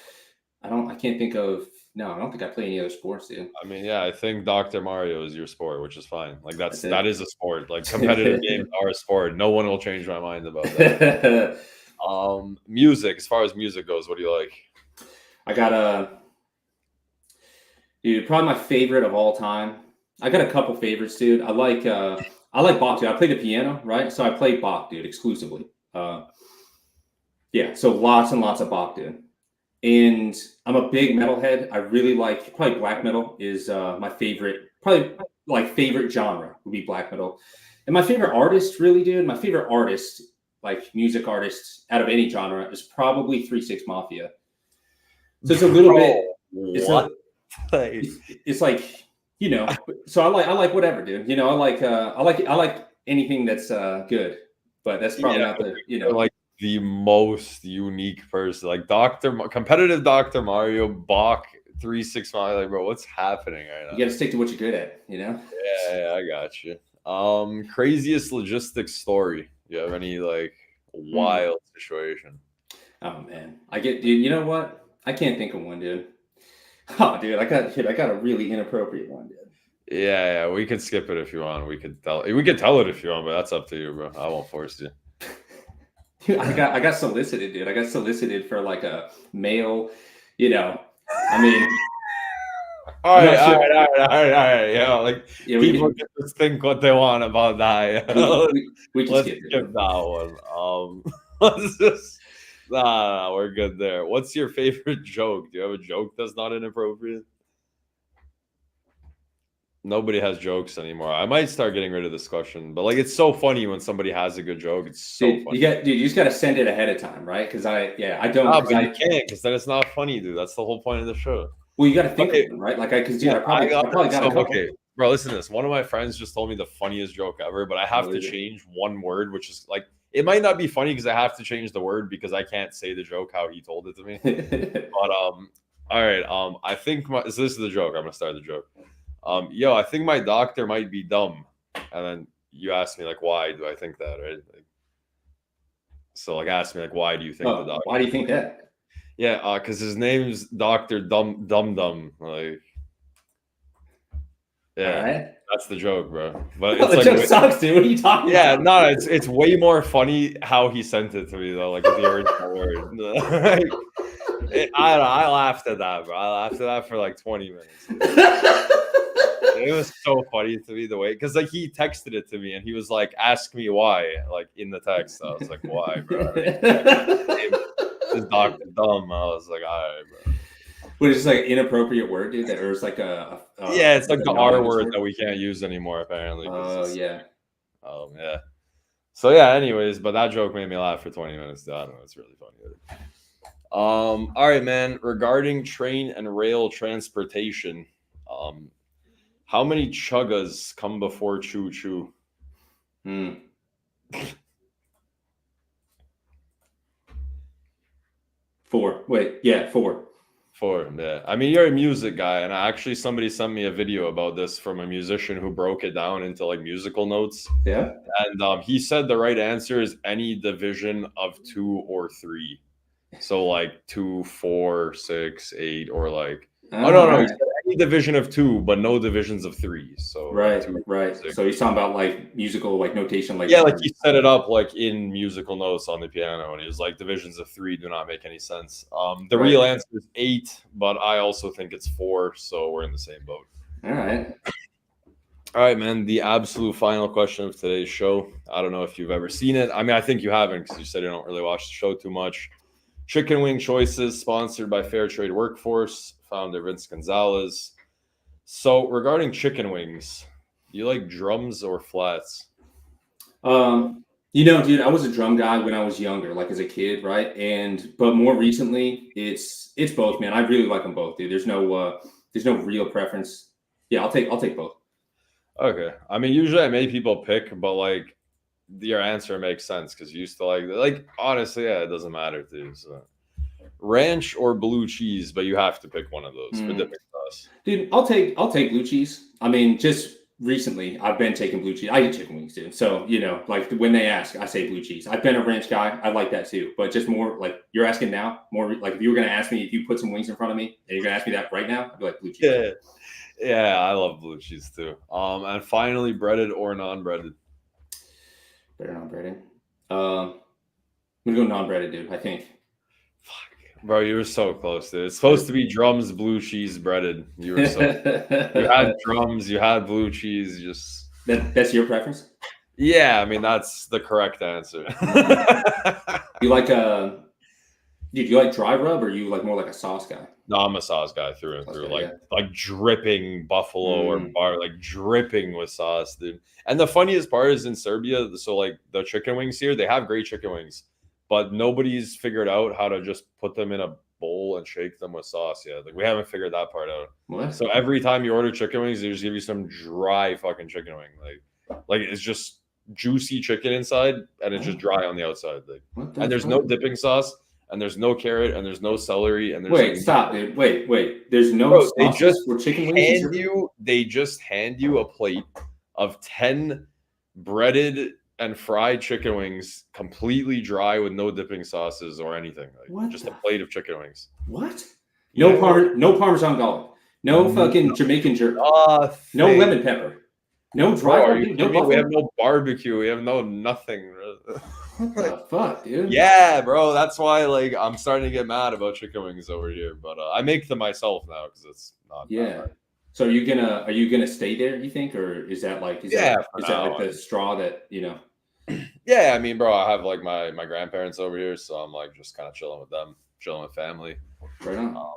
I can't think of. No, I don't think I play any other sports, dude. I mean, yeah, I think Dr. Mario is your sport, which is fine. Like that is a sport. Like competitive games are a sport. No one will change my mind about that. Music. As far as music goes, what do you like? I got dude, probably my favorite of all time. I got a couple favorites, dude. I like Bach, dude. I play the piano, right? So I play Bach, dude, exclusively. Yeah, so lots and lots of Bach, dude. And I'm a big metalhead. I really like probably black metal is my favorite, probably like favorite genre would be black metal. And my favorite artist, really, dude, my favorite artist, like music artist out of any genre, is probably 3 6 Mafia. So it's a little bit. It's like, you know. So I like whatever, dude. You know, I like anything that's good. But that's probably not the, you know, like the most unique person. Like competitive Dr. Mario, Bach, 3 6 Mario. Like, bro, what's happening right now? You got to stick to what you're good at, you know. Yeah, I got you. Craziest logistics story. You have any like wild situation? Oh man, dude. You know what? I can't think of one, dude. Oh, dude, I got a really inappropriate one, dude. Yeah, we could skip it if you want. We could tell it if you want, but that's up to you, bro. I won't force you. Dude, I got solicited, dude. I got solicited for like a male, you know. I mean, all right. Yeah, like people can just think what they want about that. Yeah. We can skip that one. Let's just. Nah, we're good there. What's your favorite joke? Do you have a joke that's not inappropriate? Nobody has jokes anymore. I might start getting rid of this question, but like it's so funny when somebody has a good joke. It's so funny. You you just got to send it ahead of time, right? Because I don't. No, but you can't, because then it's not funny, dude. That's the whole point of the show. Well, you got to think of them, right? Like I probably got a couple. Okay, bro, listen to this. One of my friends just told me the funniest joke ever, but I have to change one word, which is like it might not be funny because I have to change the word because I can't say the joke how he told it to me. But all right. I think this is the joke. I'm gonna start the joke. Yo, I think my doctor might be dumb. And then you ask me like, why do I think that, right? Like, so like, ask me like, why do you think the doctor? Why do you think that? Yeah, because his name's Dr. Dum. Like, yeah, right. That's the joke, bro. But it's the joke sucks, dude. What are you talking about? Yeah, no, it's way more funny how he sent it to me though, like the original word. I laughed at that, bro. I laughed at that for like 20 minutes. It was so funny to me the way, because like he texted it to me and he was like, "Ask me why," like in the text. I was like, "Why, bro?" This Dr. Dumb. I was like, "All right, bro." What is this like inappropriate word, dude? That or it's like yeah, it's like the R word that we can't use anymore apparently. Oh yeah. Yeah. So yeah. Anyways, but that joke made me laugh for 20 minutes. I don't know. It's really funny. All right, man. Regarding train and rail transportation, how many chuggas come before choo choo? 4. Wait, yeah, 4. 4. Yeah. I mean, you're a music guy, and actually somebody sent me a video about this from a musician who broke it down into like musical notes. Yeah. And he said the right answer is any division of 2 or 3. So like 2, 4, 6, 8, or like no, he said any division of 2, but no divisions of 3. So right, 2, right. 6. So he's talking about like musical like notation, like like he set it up like in musical notes on the piano, and he was like divisions of 3 do not make any sense. The real answer is 8, but I also think it's 4, so we're in the same boat. All right, man. The absolute final question of today's show. I don't know if you've ever seen it. I mean, I think you haven't because you said you don't really watch the show too much. Chicken Wing Choices, sponsored by Fair Trade Workforce, founder Vince Gonzalez. So regarding chicken wings, you like drums or flats? Dude, I was a drum guy when I was younger, like as a kid, right? But more recently, it's both, man. I really like them both, dude. There's no real preference. Yeah, I'll take both. Okay. I mean, usually I make people pick, but like your answer makes sense because you used to like honestly, yeah, it doesn't matter to you. So. Ranch or blue cheese, but you have to pick one of those for dipping sauce. Dude, I'll take blue cheese. I mean, just recently I've been taking blue cheese. I eat chicken wings, dude. So, like when they ask, I say blue cheese. I've been a ranch guy. I like that too. But just more like you're asking now, more like if you were gonna ask me if you put some wings in front of me and you're gonna ask me that right now, I'd be like blue cheese. Yeah, I love blue cheese too. And finally, breaded or non-breaded? Better non-breaded. I'm gonna go non-breaded, dude. I think. Fuck, bro, you were so close, dude. It's supposed to be drums, blue cheese, breaded. You were so. You had drums, you had blue cheese. Just that's your preference? Yeah, I mean that's the correct answer. You like Dude, you like dry rub or you like more like a sauce guy? No, I'm a sauce guy through and through. Like dripping buffalo or bar, like dripping with sauce, dude. And the funniest part is in Serbia, so like the chicken wings here, they have great chicken wings, but nobody's figured out how to just put them in a bowl and shake them with sauce yet. Like we haven't figured that part out. What? So every time you order chicken wings, they just give you some dry fucking chicken wing. Like it's just juicy chicken inside and it's just dry on the outside. And there's no dipping sauce. And there's no carrot, and there's no celery, and there's stop, dude. Wait. There's no sauce for chicken wings. They just hand you a plate of 10 breaded and fried chicken wings, completely dry with no dipping sauces or anything. Just a plate of chicken wings. What? No Parmesan garlic. No fucking Jamaican jerky. No lemon pepper. No dry. We have no barbecue. We have no nothing. What the fuck, dude? Yeah, bro. That's why, I'm starting to get mad about chicken wings over here. But I make them myself now because it's not. Yeah. So are you gonna stay there? You think, or is that like that like the straw that Yeah, I mean, bro, I have like my grandparents over here, so I'm like just kind of chilling with them, chilling with family. Right on.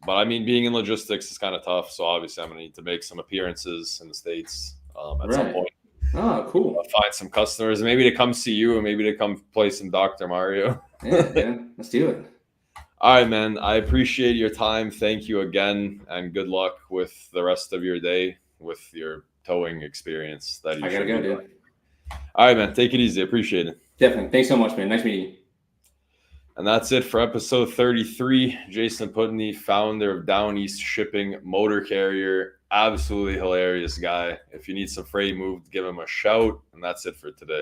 But I mean, being in logistics is kind of tough. So obviously, I'm gonna need to make some appearances in the States at some point. Oh, cool. Find some customers, maybe to come see you, and maybe to come play some Dr. Mario. Yeah, man. Let's do it. All right, man. I appreciate your time. Thank you again, and good luck with the rest of your day with your towing experience. I gotta go, dude. All right, man. Take it easy. Appreciate it. Definitely. Thanks so much, man. Nice meeting you. And that's it for episode 33. Jason Putney, founder of Downeast Shipping Motor Carrier. Absolutely hilarious guy. If you need some freight moved, give him a shout. And that's it for today.